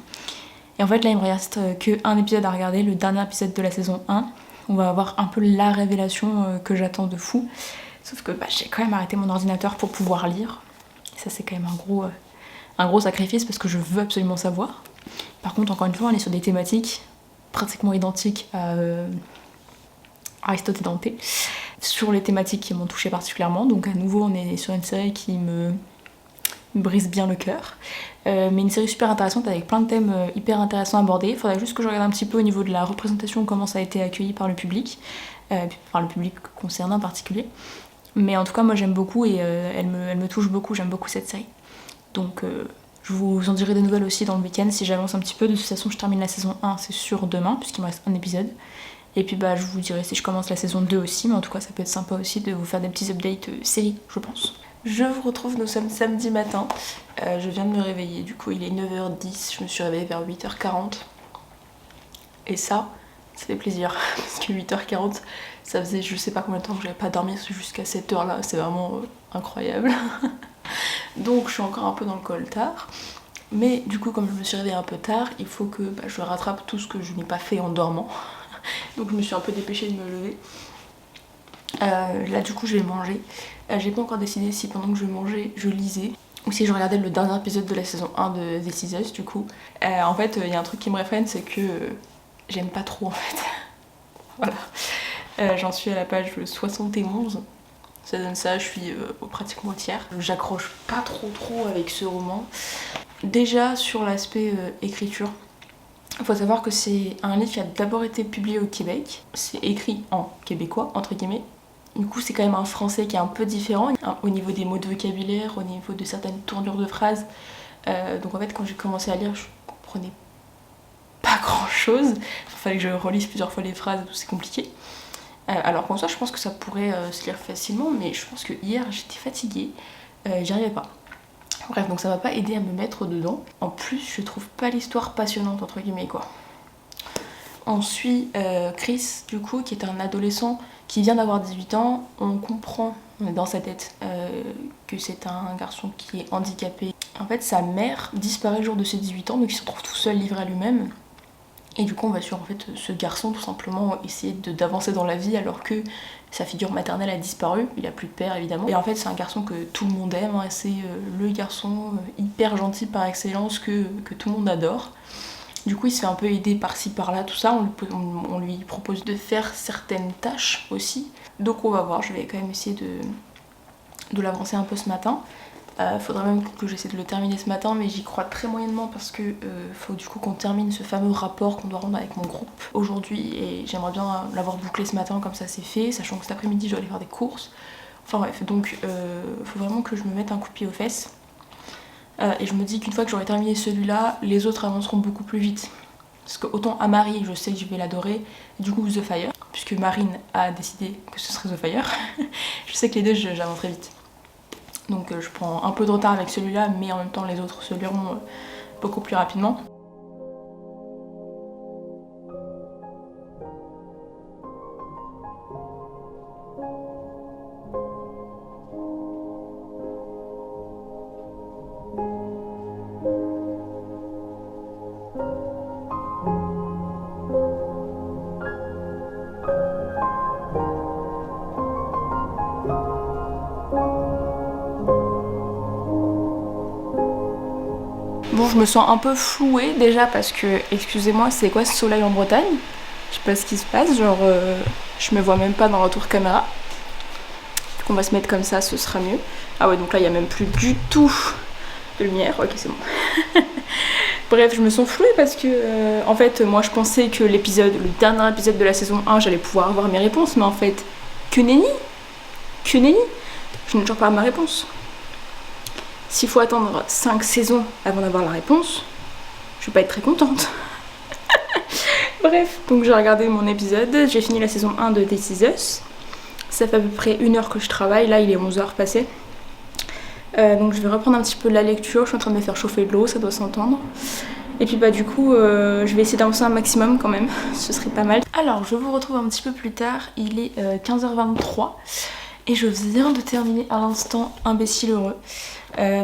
Et en fait, là, il me reste qu'un épisode à regarder, le dernier épisode de la saison 1. On va avoir un peu la révélation que j'attends de fou. Sauf que j'ai quand même arrêté mon ordinateur pour pouvoir lire. Et ça, c'est quand même un gros sacrifice parce que je veux absolument savoir. Par contre, encore une fois, on est sur des thématiques pratiquement identique à Aristote et Dante, sur les thématiques qui m'ont touchée particulièrement. Donc à nouveau, on est sur une série qui me brise bien le cœur. Mais une série super intéressante avec plein de thèmes hyper intéressants à aborder. Il faudrait juste que je regarde un petit peu au niveau de la représentation, comment ça a été accueilli par le public concerné en particulier. Mais en tout cas, moi j'aime beaucoup et elle me touche beaucoup, j'aime beaucoup cette série. Donc je vous en dirai des nouvelles aussi dans le week-end si j'avance un petit peu. De toute façon, je termine la saison 1, c'est sûr, demain, puisqu'il me reste un épisode. Et puis je vous dirai si je commence la saison 2 aussi, mais en tout cas, ça peut être sympa aussi de vous faire des petits updates série, je pense. Je vous retrouve, nous sommes samedi matin. Je viens de me réveiller, du coup, il est 9h10, je me suis réveillée vers 8h40. Et ça fait plaisir, parce que 8h40, ça faisait je sais pas combien de temps que j'avais pas dormi jusqu'à cette heure-là, c'est vraiment incroyable. Donc je suis encore un peu dans le coltard, mais du coup comme je me suis réveillée un peu tard, il faut que je rattrape tout ce que je n'ai pas fait en dormant. Donc je me suis un peu dépêchée de me lever. Là du coup je vais manger. J'ai pas encore décidé si pendant que je mangeais je lisais ou si je regardais le dernier épisode de la saison 1 de This Is Us du coup. En fait il y a un truc qui me réfrène, c'est que j'aime pas trop en fait. Voilà. J'en suis à la page 71. Ça donne ça, je suis pratiquement au tiers. J'accroche pas trop avec ce roman. Déjà sur l'aspect écriture, il faut savoir que c'est un livre qui a d'abord été publié au Québec. C'est écrit en québécois, entre guillemets. Du coup, c'est quand même un français qui est un peu différent au niveau des mots de vocabulaire, au niveau de certaines tournures de phrases. Donc en fait, quand j'ai commencé à lire, je comprenais pas grand chose. Il fallait que je relise plusieurs fois les phrases, tout c'est compliqué. Alors comme ça, je pense que ça pourrait se lire facilement, mais je pense que hier j'étais fatiguée, j'y arrivais pas. Bref, donc ça va pas aider à me mettre dedans. En plus, je trouve pas l'histoire passionnante, entre guillemets, quoi. On suit Chris, du coup, qui est un adolescent qui vient d'avoir 18 ans. On comprend dans sa tête que c'est un garçon qui est handicapé. En fait, sa mère disparaît le jour de ses 18 ans, donc il se retrouve tout seul livré à lui-même. Et du coup on va suivre en fait ce garçon tout simplement essayer d'avancer dans la vie alors que sa figure maternelle a disparu, il a plus de père évidemment. Et en fait c'est un garçon que tout le monde aime, hein, c'est le garçon hyper gentil par excellence que tout le monde adore. Du coup il se fait un peu aider par-ci par-là, tout ça, on lui propose de faire certaines tâches aussi. Donc on va voir, je vais quand même essayer de l'avancer un peu ce matin. Faudrait même que j'essaie de le terminer ce matin, mais j'y crois très moyennement parce que faut du coup qu'on termine ce fameux rapport qu'on doit rendre avec mon groupe aujourd'hui, et j'aimerais bien l'avoir bouclé ce matin, comme ça c'est fait, sachant que cet après-midi je dois aller faire des courses. Enfin bref, donc faut vraiment que je me mette un coup de pied aux fesses. Et je me dis qu'une fois que j'aurai terminé celui-là, les autres avanceront beaucoup plus vite. Parce que autant à Marie, je sais que je vais l'adorer, et du coup The Fire, puisque Marine a décidé que ce serait The Fire, je sais que les deux j'avancerai vite. Donc je prends un peu de retard avec celui-là, mais en même temps les autres se liront beaucoup plus rapidement. Bon, je me sens un peu flouée déjà parce que, excusez-moi, c'est quoi ce soleil en Bretagne? Je sais pas ce qui se passe, genre je me vois même pas dans la retour caméra. Donc on va se mettre comme ça, ce sera mieux. Ah ouais, donc là il y a même plus du tout de lumière, ok c'est bon. Bref, je me sens flouée parce que en fait moi je pensais que le dernier épisode de la saison 1, j'allais pouvoir avoir mes réponses, mais en fait, que nenni. Je n'ai toujours pas ma réponse. S'il faut attendre 5 saisons avant d'avoir la réponse, je vais pas être très contente. Bref, donc j'ai regardé mon épisode, j'ai fini la saison 1 de This Is Us. Ça fait à peu près 1 heure que je travaille, là il est 11h passé. Donc je vais reprendre un petit peu de la lecture, je suis en train de me faire chauffer de l'eau, ça doit s'entendre. Et puis bah du coup, je vais essayer d'avancer un maximum quand même, ce serait pas mal. Alors je vous retrouve un petit peu plus tard, il est 15h23. Et je viens de terminer à l'instant Imbécile heureux.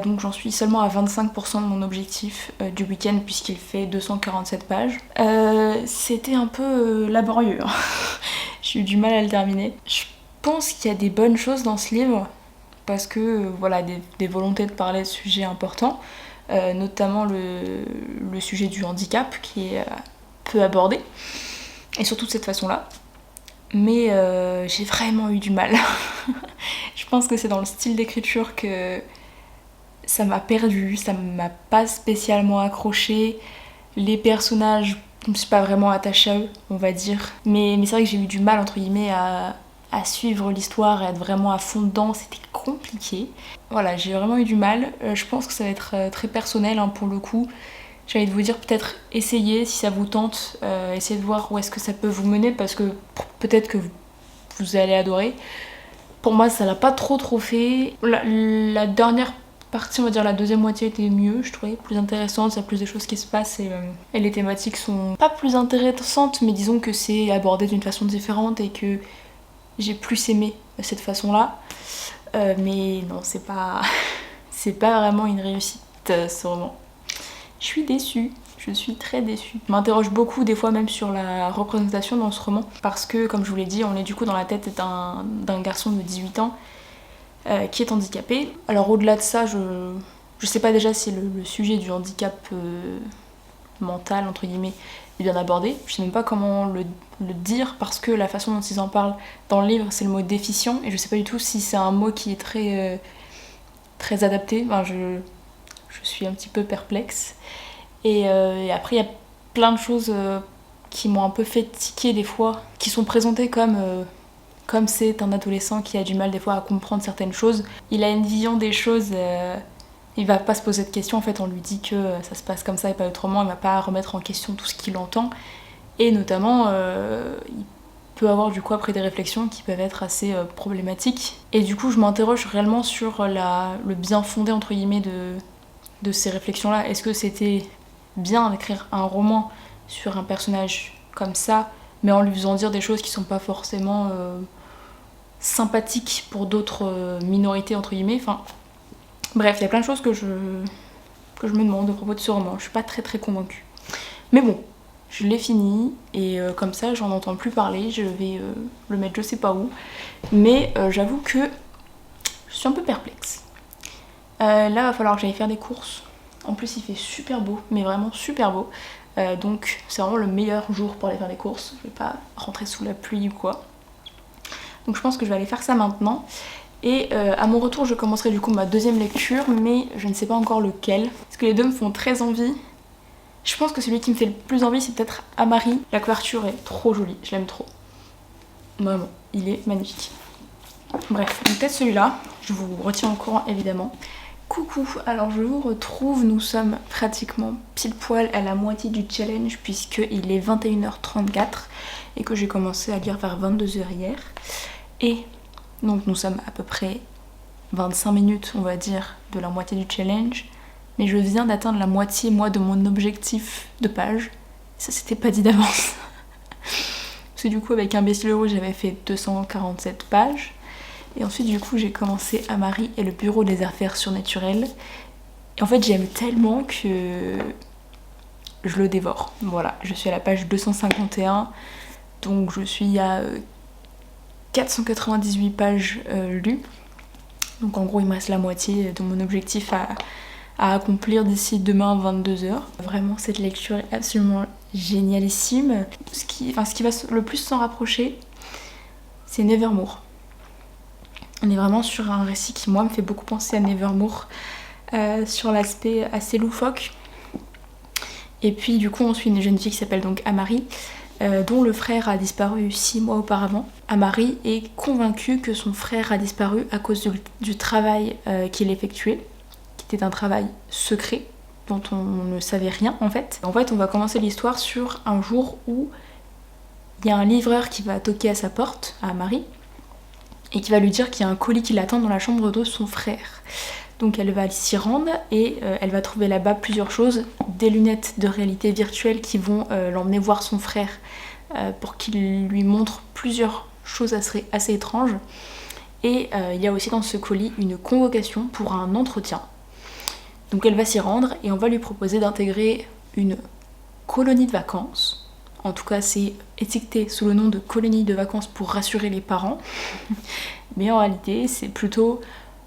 Donc j'en suis seulement à 25% de mon objectif du week-end puisqu'il fait 247 pages. C'était un peu laborieux, hein. J'ai eu du mal à le terminer. Je pense qu'il y a des bonnes choses dans ce livre parce que voilà, des volontés de parler de sujets importants, notamment le sujet du handicap qui est peu abordé, et surtout de cette façon-là. Mais j'ai vraiment eu du mal. Je pense que c'est dans le style d'écriture que ça m'a perdue, ça m'a pas spécialement accrochée. Les personnages, je me suis pas vraiment attachée à eux, on va dire. Mais c'est vrai que j'ai eu du mal, entre guillemets, à suivre l'histoire et à être vraiment à fond dedans, c'était compliqué. Voilà, j'ai vraiment eu du mal. Je pense que ça va être très personnel, hein, pour le coup. J'ai envie de vous dire, peut-être essayez si ça vous tente, essayez de voir où est-ce que ça peut vous mener parce que peut-être que vous allez adorer. Pour moi ça l'a pas trop fait. La dernière partie, on va dire la deuxième moitié était mieux, je trouvais, plus intéressante, il y a plus de choses qui se passent et les thématiques sont pas plus intéressantes, mais disons que c'est abordé d'une façon différente et que j'ai plus aimé cette façon-là. Mais non, c'est pas vraiment une réussite ce roman. Je suis déçue, je suis très déçue. Je m'interroge beaucoup des fois même sur la représentation dans ce roman parce que, comme je vous l'ai dit, on est du coup dans la tête d'un garçon de 18 ans qui est handicapé. Alors au-delà de ça, je sais pas déjà si le sujet du handicap mental, entre guillemets, est bien abordé. Je sais même pas comment le dire parce que la façon dont ils en parlent dans le livre, c'est le mot déficient et je sais pas du tout si c'est un mot qui est très adapté. Enfin, je suis un petit peu perplexe. Et après, il y a plein de choses qui m'ont un peu fait tiquer des fois, qui sont présentées comme c'est un adolescent qui a du mal des fois à comprendre certaines choses. Il a une vision des choses, il va pas se poser de questions, en fait on lui dit que ça se passe comme ça et pas autrement, il va pas remettre en question tout ce qu'il entend. Et notamment, il peut avoir du coup après des réflexions qui peuvent être assez problématiques. Et du coup je m'interroge réellement sur le bien fondé entre guillemets de ces réflexions-là. Est-ce que c'était bien d'écrire un roman sur un personnage comme ça, mais en lui faisant dire des choses qui sont pas forcément sympathiques pour d'autres minorités entre guillemets. Enfin, bref, il y a plein de choses que je me demande à propos de ce roman. Je suis pas très convaincue. Mais bon, Je l'ai fini et comme ça j'en entends plus parler, je vais le mettre je sais pas où. Mais j'avoue que je suis un peu perplexe. Là il va falloir que j'aille faire des courses. En plus il fait super beau, mais vraiment super beau. Donc c'est vraiment le meilleur jour pour aller faire des courses. Je vais pas rentrer sous la pluie ou quoi. Donc je pense que je vais aller faire ça maintenant. Et à mon retour je commencerai du coup ma deuxième lecture, mais je ne sais pas encore lequel. Parce que les deux me font très envie. Je pense que celui qui me fait le plus envie c'est peut-être Amari. La couverture est trop jolie, je l'aime trop. Vraiment, il est magnifique. Bref, donc peut-être celui-là, je vous retiens au courant évidemment. Coucou, alors je vous retrouve, nous sommes pratiquement pile poil à la moitié du challenge puisqu'il est 21h34 et que j'ai commencé à lire vers 22h hier. Et donc nous sommes à peu près 25 minutes on va dire de la moitié du challenge. Mais je viens d'atteindre la moitié, moi, de mon objectif de page. Ça, c'était pas dit d'avance. Parce que du coup, avec Imbécile Heureux, j'avais fait 247 pages. Et ensuite, du coup, j'ai commencé Amari et le bureau des affaires surnaturelles. Et en fait, j'aime tellement que je le dévore. Voilà, je suis à la page 251. Donc, je suis à 498 pages lues. Donc, en gros, il me reste la moitié de mon objectif à accomplir d'ici demain 22h. Vraiment cette lecture est absolument génialissime. Ce qui va le plus s'en rapprocher, c'est Nevermore. On est vraiment sur un récit qui moi me fait beaucoup penser à Nevermore, sur l'aspect assez loufoque. Et puis du coup on suit une jeune fille qui s'appelle donc Amari, dont le frère a disparu 6 mois auparavant. Amari est convaincue que son frère a disparu à cause du travail qu'il effectuait. C'était un travail secret dont on ne savait rien en fait. En fait, on va commencer l'histoire sur un jour où il y a un livreur qui va toquer à sa porte, à Marie, et qui va lui dire qu'il y a un colis qui l'attend dans la chambre de son frère. Donc elle va s'y rendre et elle va trouver là-bas plusieurs choses, des lunettes de réalité virtuelle qui vont l'emmener voir son frère pour qu'il lui montre plusieurs choses assez étranges. Et il y a aussi dans ce colis une convocation pour un entretien. Donc elle va s'y rendre et on va lui proposer d'intégrer une colonie de vacances. En tout cas c'est étiqueté sous le nom de colonie de vacances pour rassurer les parents. Mais en réalité c'est plutôt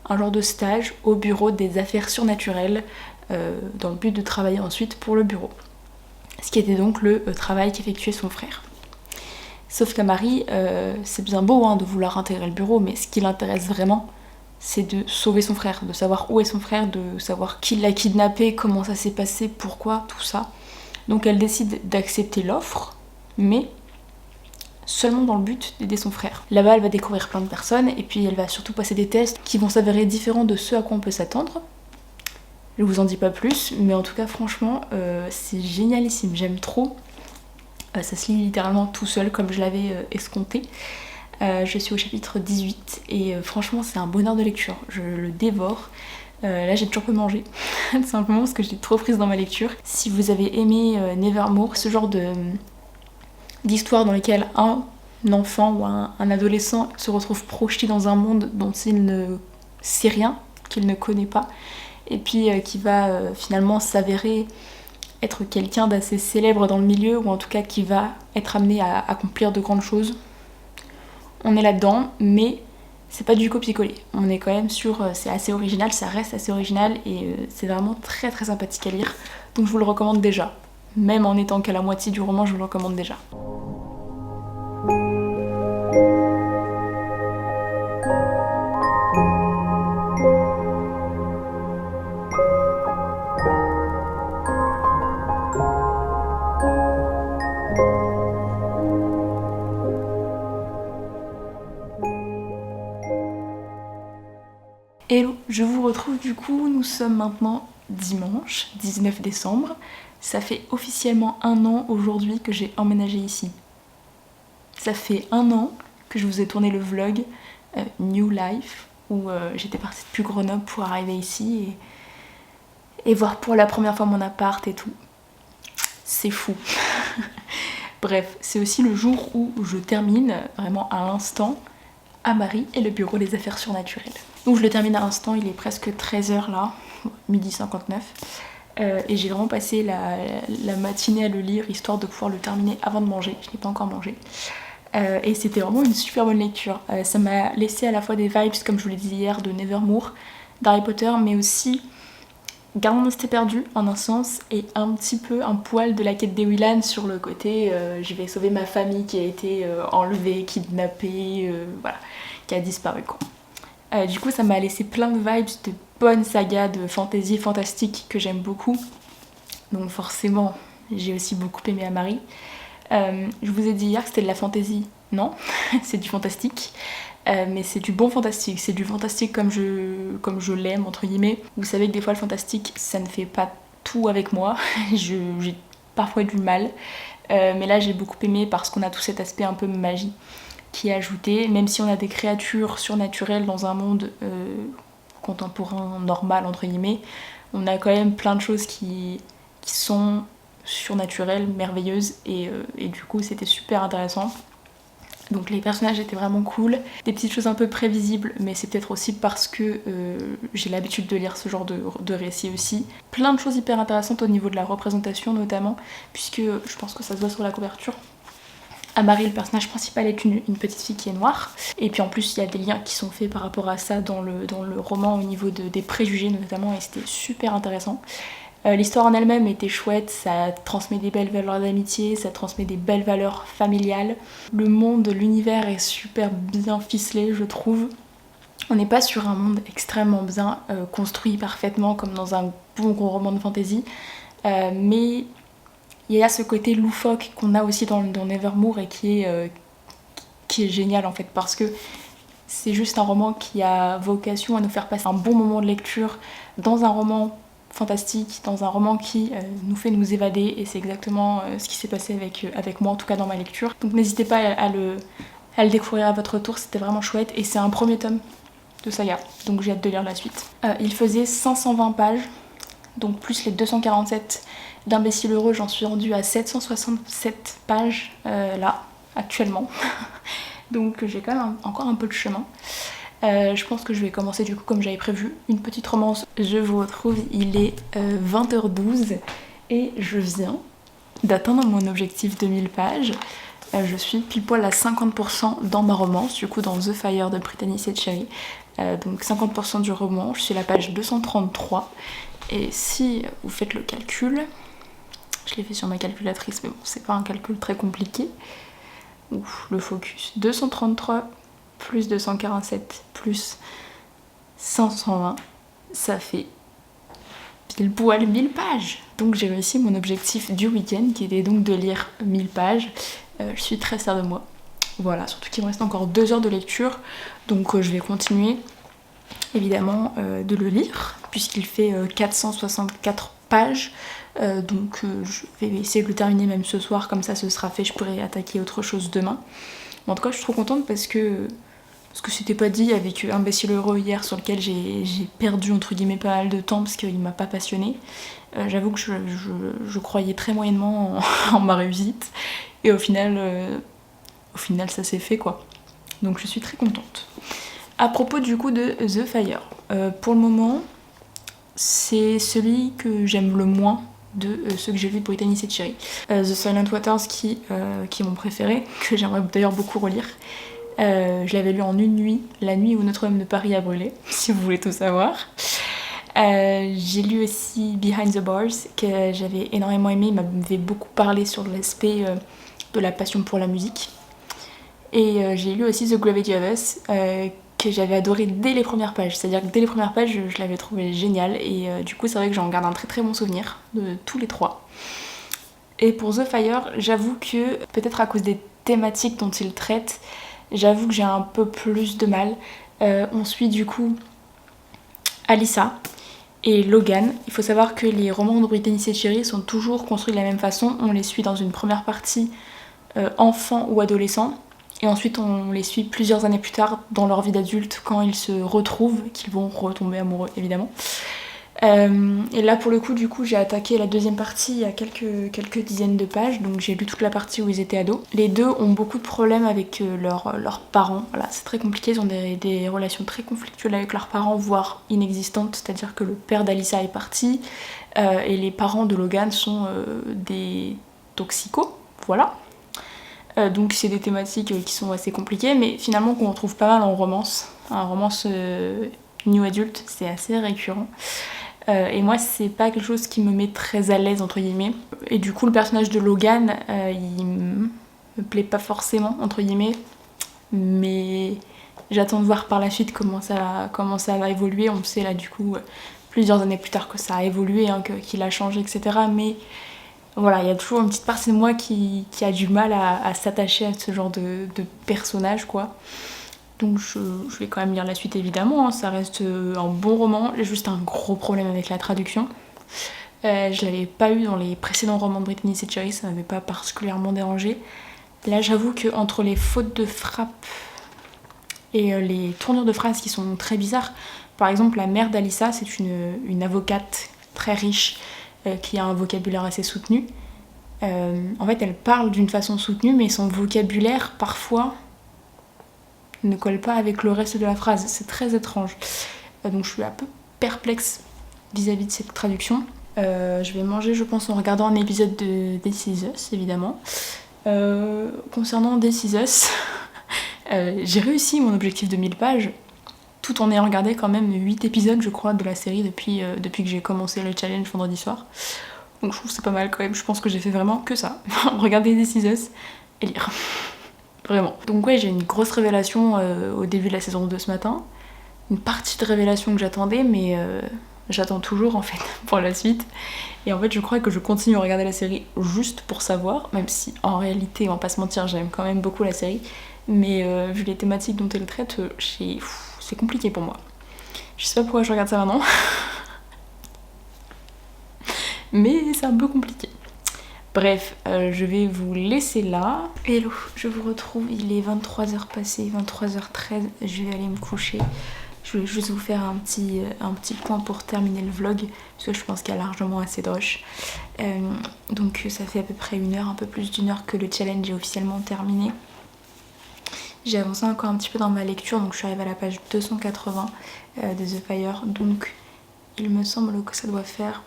un genre de stage au bureau des affaires surnaturelles dans le but de travailler ensuite pour le bureau. Ce qui était donc le travail qu'effectuait son frère. Sauf qu'à Marie, c'est bien beau de vouloir intégrer le bureau, mais ce qui l'intéresse vraiment, c'est de sauver son frère, de savoir où est son frère, de savoir qui l'a kidnappé, comment ça s'est passé, pourquoi, tout ça. Donc elle décide d'accepter l'offre, mais seulement dans le but d'aider son frère. Là-bas, elle va découvrir plein de personnes, et puis elle va surtout passer des tests qui vont s'avérer différents de ceux à quoi on peut s'attendre. Je vous en dis pas plus, mais en tout cas, franchement, c'est génialissime, j'aime trop. Ça se lit littéralement tout seul, comme je l'avais escompté. Je suis au chapitre 18 et franchement c'est un bonheur de lecture, je le dévore. Là j'ai toujours peu mangé, tout simplement parce que j'étais trop prise dans ma lecture. Si vous avez aimé Nevermore, ce genre d'histoire dans lesquelles un enfant ou un adolescent se retrouve projeté dans un monde dont il ne sait rien, qu'il ne connaît pas, et puis qui va finalement s'avérer être quelqu'un d'assez célèbre dans le milieu, ou en tout cas qui va être amené à accomplir de grandes choses. On est là-dedans, mais c'est pas du copier-coller. On est quand même sur... c'est assez original, ça reste assez original et c'est vraiment très très sympathique à lire. Donc je vous le recommande déjà. Même en étant qu'à la moitié du roman, je vous le recommande déjà. Hello, je vous retrouve du coup, nous sommes maintenant dimanche 19 décembre. Ça fait officiellement 1 an aujourd'hui que j'ai emménagé ici. Ça fait 1 an que je vous ai tourné le vlog New Life, où j'étais partie depuis Grenoble pour arriver ici et voir pour la première fois mon appart et tout. C'est fou. Bref, c'est aussi le jour où je termine, vraiment à l'instant, Amari et le bureau des affaires surnaturelles. Donc je le termine à l'instant, il est presque 13h là, 12h59. Et j'ai vraiment passé la matinée à le lire, histoire de pouvoir le terminer avant de manger. Je n'ai pas encore mangé. Et c'était vraiment une super bonne lecture. Ça m'a laissé à la fois des vibes, comme je vous l'ai dit hier, de Nevermore, d'Harry Potter, mais aussi Gardien de Cité Perdue en un sens, et un petit peu un poil de la quête des Willan sur le côté je vais sauver ma famille qui a été enlevée, kidnappée, voilà, qui a disparu quoi. Du coup ça m'a laissé plein de vibes de bonnes sagas de fantasy fantastique que j'aime beaucoup. Donc forcément j'ai aussi beaucoup aimé Amari. Je vous ai dit hier que c'était de la fantasy, non, c'est du fantastique. Mais c'est du bon fantastique, c'est du fantastique comme je l'aime entre guillemets. Vous savez que des fois le fantastique ça ne fait pas tout avec moi, j'ai parfois du mal. Mais là j'ai beaucoup aimé parce qu'on a tout cet aspect un peu magie qui est ajouté, même si on a des créatures surnaturelles dans un monde contemporain normal entre guillemets, on a quand même plein de choses qui sont surnaturelles, merveilleuses et du coup c'était super intéressant. Donc les personnages étaient vraiment cool, des petites choses un peu prévisibles, mais c'est peut-être aussi parce que j'ai l'habitude de lire ce genre de récits aussi. Plein de choses hyper intéressantes au niveau de la représentation notamment, puisque je pense que ça se voit sur la couverture. Amari, le personnage principal, est une petite fille qui est noire, et puis en plus il y a des liens qui sont faits par rapport à ça dans le roman au niveau des préjugés notamment, et c'était super intéressant. L'histoire en elle-même était chouette, ça transmet des belles valeurs d'amitié, ça transmet des belles valeurs familiales. Le monde, l'univers est super bien ficelé, je trouve. On n'est pas sur un monde extrêmement bien construit parfaitement comme dans un bon gros roman de fantasy, mais il y a ce côté loufoque qu'on a aussi dans Nevermore et qui est génial en fait, parce que c'est juste un roman qui a vocation à nous faire passer un bon moment de lecture dans un roman fantastique, dans un roman qui nous fait nous évader, et c'est exactement ce qui s'est passé avec moi, en tout cas dans ma lecture. Donc n'hésitez pas à le découvrir à votre tour, c'était vraiment chouette, et c'est un premier tome de saga, donc j'ai hâte de lire la suite. Il faisait 520 pages, donc plus les 247 d'Imbécile Heureux, j'en suis rendue à 767 pages là, actuellement. Donc j'ai quand même encore un peu de chemin. Je pense que je vais commencer du coup comme j'avais prévu, une petite romance. Je vous retrouve, il est 20h12 et je viens d'atteindre mon objectif de 1000 pages. Je suis pile poil à 50% dans ma romance, du coup dans The Fire de Brittany Setcheri. Donc 50% du roman, je suis à la page 233. Et si vous faites le calcul, je l'ai fait sur ma calculatrice mais bon c'est pas un calcul très compliqué. Ouf, le focus. 233 plus 247 plus 520, ça fait pile poil 1000 pages. Donc j'ai réussi mon objectif du week-end qui était donc de lire 1000 pages. Je suis très fière de moi. Voilà, surtout qu'il me reste encore 2 heures de lecture, donc je vais continuer évidemment de le lire puisqu'il fait 464 pages. Donc je vais essayer de le terminer même ce soir, comme ça ce sera fait, je pourrai attaquer autre chose demain. En tout cas je suis trop contente parce que c'était pas dit avec Imbécile Heureux hier, sur lequel j'ai perdu entre guillemets pas mal de temps parce qu'il m'a pas passionnée. J'avoue que je croyais très moyennement en ma réussite, et au final ça s'est fait quoi. Donc je suis très contente. À propos du coup de The Fire, pour le moment c'est celui que j'aime le moins de ceux que j'ai lus de Brittany Setcheri. The Silent Waters qui est mon préféré, que j'aimerais d'ailleurs beaucoup relire. Je l'avais lu en une nuit, la nuit où Notre-Dame de Paris a brûlé, si vous voulez tout savoir. J'ai lu aussi Behind the Bars, que j'avais énormément aimé, il m'avait beaucoup parlé sur l'aspect de la passion pour la musique. Et j'ai lu aussi The Gravity of Us, que j'avais adoré dès les premières pages, c'est-à-dire que dès les premières pages je l'avais trouvé génial, et du coup c'est vrai que j'en garde un très très bon souvenir de tous les trois. Et pour The Fire, j'avoue que peut-être à cause des thématiques dont il traite, j'avoue que j'ai un peu plus de mal. On suit du coup Alyssa et Logan. Il faut savoir que les romans de Brittany Setcheri sont toujours construits de la même façon. On les suit dans une première partie enfants ou adolescents, et ensuite on les suit plusieurs années plus tard dans leur vie d'adulte quand ils se retrouvent, qu'ils vont retomber amoureux évidemment. Et là pour le coup du coup j'ai attaqué la deuxième partie il y a quelques dizaines de pages, donc j'ai lu toute la partie où ils étaient ados. Les deux ont beaucoup de problèmes avec leurs parents, voilà, c'est très compliqué, ils ont des relations très conflictuelles avec leurs parents, voire inexistantes, c'est-à-dire que le père d'Alyssa est parti et les parents de Logan sont des toxicos, voilà. Donc c'est des thématiques qui sont assez compliquées, mais finalement qu'on retrouve pas mal en romance. Un romance new adulte, c'est assez récurrent. Et moi, c'est pas quelque chose qui me met très à l'aise, entre guillemets. Et du coup, le personnage de Logan, il me plaît pas forcément, entre guillemets. Mais j'attends de voir par la suite comment ça va évoluer. On sait là, du coup, plusieurs années plus tard que ça a évolué, hein, qu'il a changé, etc. Mais voilà, il y a toujours une petite partie de moi qui a du mal à s'attacher à ce genre de personnage, quoi. Donc je vais quand même lire la suite évidemment, hein. Ça reste un bon roman, j'ai juste un gros problème avec la traduction. Je l'avais pas eu dans les précédents romans de Brittany Setcheri, ça m'avait pas particulièrement dérangé. Là j'avoue que entre les fautes de frappe et les tournures de phrases qui sont très bizarres, par exemple la mère d'Alyssa c'est une avocate très riche qui a un vocabulaire assez soutenu. En fait elle parle d'une façon soutenue mais son vocabulaire parfois ne colle pas avec le reste de la phrase. C'est très étrange. Donc je suis un peu perplexe vis-à-vis de cette traduction. Je vais manger, je pense, en regardant un épisode de This Is Us, évidemment. Concernant This Is Us, j'ai réussi mon objectif de 1000 pages, tout en ayant regardé quand même 8 épisodes, je crois, de la série depuis que j'ai commencé le challenge vendredi soir. Donc je trouve que c'est pas mal quand même. Je pense que j'ai fait vraiment que ça. Regarder This Is Us et lire. Vraiment. Donc ouais, j'ai une grosse révélation au début de la saison 2 ce matin. Une partie de révélation que j'attendais, mais j'attends toujours en fait pour la suite. Et en fait, je crois que je continue à regarder la série juste pour savoir, même si en réalité, on va pas se mentir, j'aime quand même beaucoup la série. Mais vu les thématiques dont elle traite, c'est compliqué pour moi. Je sais pas pourquoi je regarde ça maintenant. Mais c'est un peu compliqué. Bref, je vais vous laisser là. Hello, je vous retrouve, il est 23h passé, 23h13, je vais aller me coucher. Je voulais juste vous faire un petit point pour terminer le vlog, parce que je pense qu'il y a largement assez de rush. Donc ça fait à peu près une heure, un peu plus d'une heure que le challenge est officiellement terminé. J'ai avancé encore un petit peu dans ma lecture, donc je suis arrivée à la page 280 de The Fire. Donc il me semble que ça doit faire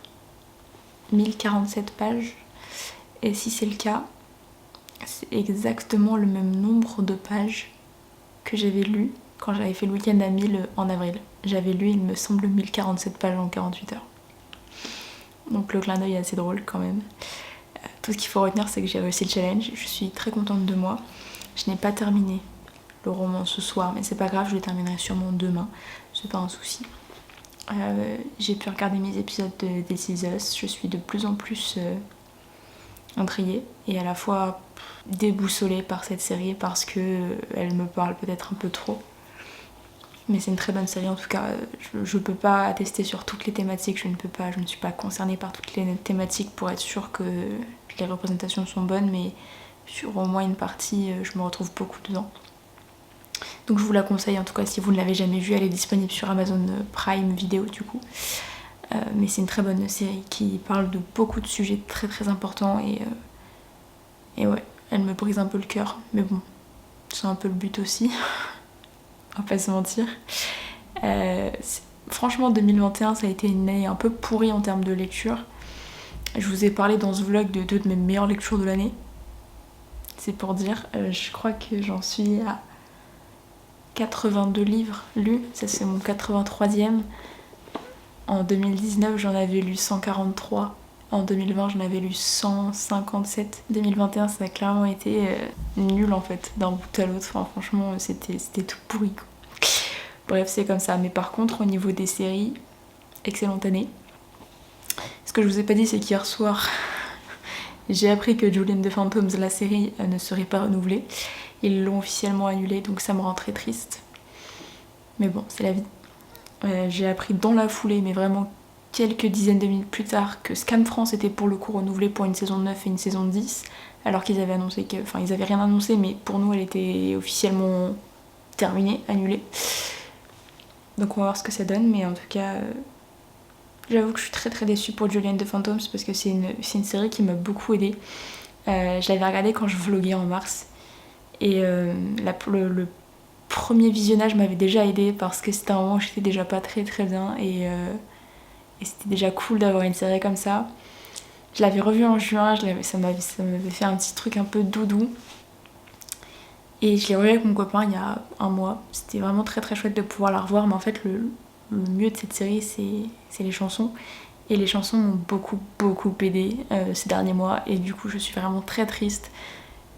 1047 pages. Et si c'est le cas, c'est exactement le même nombre de pages que j'avais lu quand j'avais fait le week-end à 1000 en avril. J'avais lu, il me semble, 1047 pages en 48 heures. Donc le clin d'œil est assez drôle quand même. Tout ce qu'il faut retenir, c'est que j'ai réussi le challenge. Je suis très contente de moi. Je n'ai pas terminé le roman ce soir, mais c'est pas grave, je le terminerai sûrement demain. C'est pas un souci. J'ai pu regarder mes épisodes de This Is Us. Je suis de plus en plus intriguée et à la fois déboussolée par cette série parce que elle me parle peut-être un peu trop. Mais c'est une très bonne série en tout cas. Je peux pas attester sur toutes les thématiques, je ne suis pas concernée par toutes les thématiques pour être sûre que les représentations sont bonnes, mais sur au moins une partie, je me retrouve beaucoup dedans. Donc je vous la conseille en tout cas si vous ne l'avez jamais vue, elle est disponible sur Amazon Prime Video du coup. Mais c'est une très bonne série qui parle de beaucoup de sujets très très importants et ouais, elle me brise un peu le cœur, mais bon, c'est un peu le but aussi, on va pas se mentir. Franchement 2021 ça a été une année un peu pourrie en termes de lecture. Je vous ai parlé dans ce vlog de 2 de mes meilleures lectures de l'année, c'est pour dire. Je crois que j'en suis à 82 livres lus, ça c'est mon 83e. En 2019, j'en avais lu 143. En 2020, j'en avais lu 157. 2021, ça a clairement été nul en fait, d'un bout à l'autre. Enfin, franchement, c'était tout pourri, quoi. Bref, c'est comme ça. Mais par contre, au niveau des séries, excellente année. Ce que je vous ai pas dit, c'est qu'hier soir, j'ai appris que Julian the Phantoms, la série, ne serait pas renouvelée. Ils l'ont officiellement annulée, donc ça me rend très triste. Mais bon, c'est la vie. J'ai appris dans la foulée, mais vraiment quelques dizaines de minutes plus tard, que Scam France était pour le coup renouvelée pour une saison 9 et une saison 10, alors qu'ils avaient annoncé que... Enfin, ils avaient rien annoncé, mais pour nous, elle était officiellement terminée, annulée. Donc on va voir ce que ça donne, mais en tout cas, J'avoue que je suis très déçue pour Julie and the Phantoms parce que c'est une série qui m'a beaucoup aidée. Je l'avais regardée quand je vloguais en mars et le premier visionnage m'avait déjà aidée parce que c'était un moment où j'étais déjà pas très bien et c'était déjà cool d'avoir une série comme ça. Je l'avais revue en juin, ça m'avait fait un petit truc un peu doudou. Et je l'ai revue avec mon copain il y a un mois. C'était vraiment très chouette de pouvoir la revoir, mais en fait le mieux de cette série c'est les chansons. Et les chansons m'ont beaucoup aidé ces derniers mois et du coup je suis vraiment très triste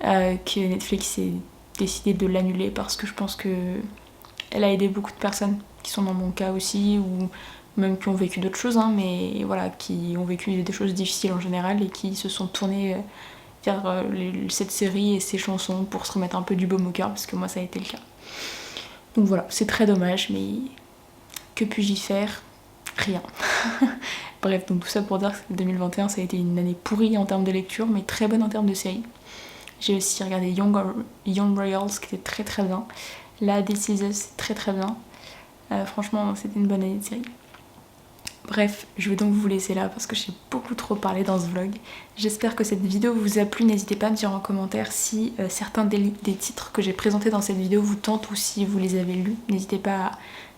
que Netflix ait décidé de l'annuler parce que je pense que elle a aidé beaucoup de personnes qui sont dans mon cas aussi ou même qui ont vécu d'autres choses hein, mais voilà, qui ont vécu des choses difficiles en général et qui se sont tournées vers cette série et ses chansons pour se remettre un peu du baume au cœur parce que moi ça a été le cas. Donc voilà, c'est très dommage mais que puis-je y faire? Rien. Bref, donc tout ça pour dire que 2021 ça a été une année pourrie en termes de lecture mais très bonne en termes de série. J'ai aussi regardé Young Royals qui était très bien. Là, This Is Us, c'est très bien. Franchement, c'était une bonne année de série. Bref, je vais donc vous laisser là parce que j'ai beaucoup trop parlé dans ce vlog. J'espère que cette vidéo vous a plu. N'hésitez pas à me dire en commentaire si certains des titres que j'ai présentés dans cette vidéo vous tentent ou si vous les avez lus. N'hésitez pas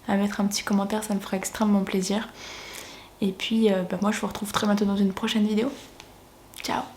à mettre un petit commentaire, ça me fera extrêmement plaisir. Et puis, moi je vous retrouve très bientôt dans une prochaine vidéo. Ciao!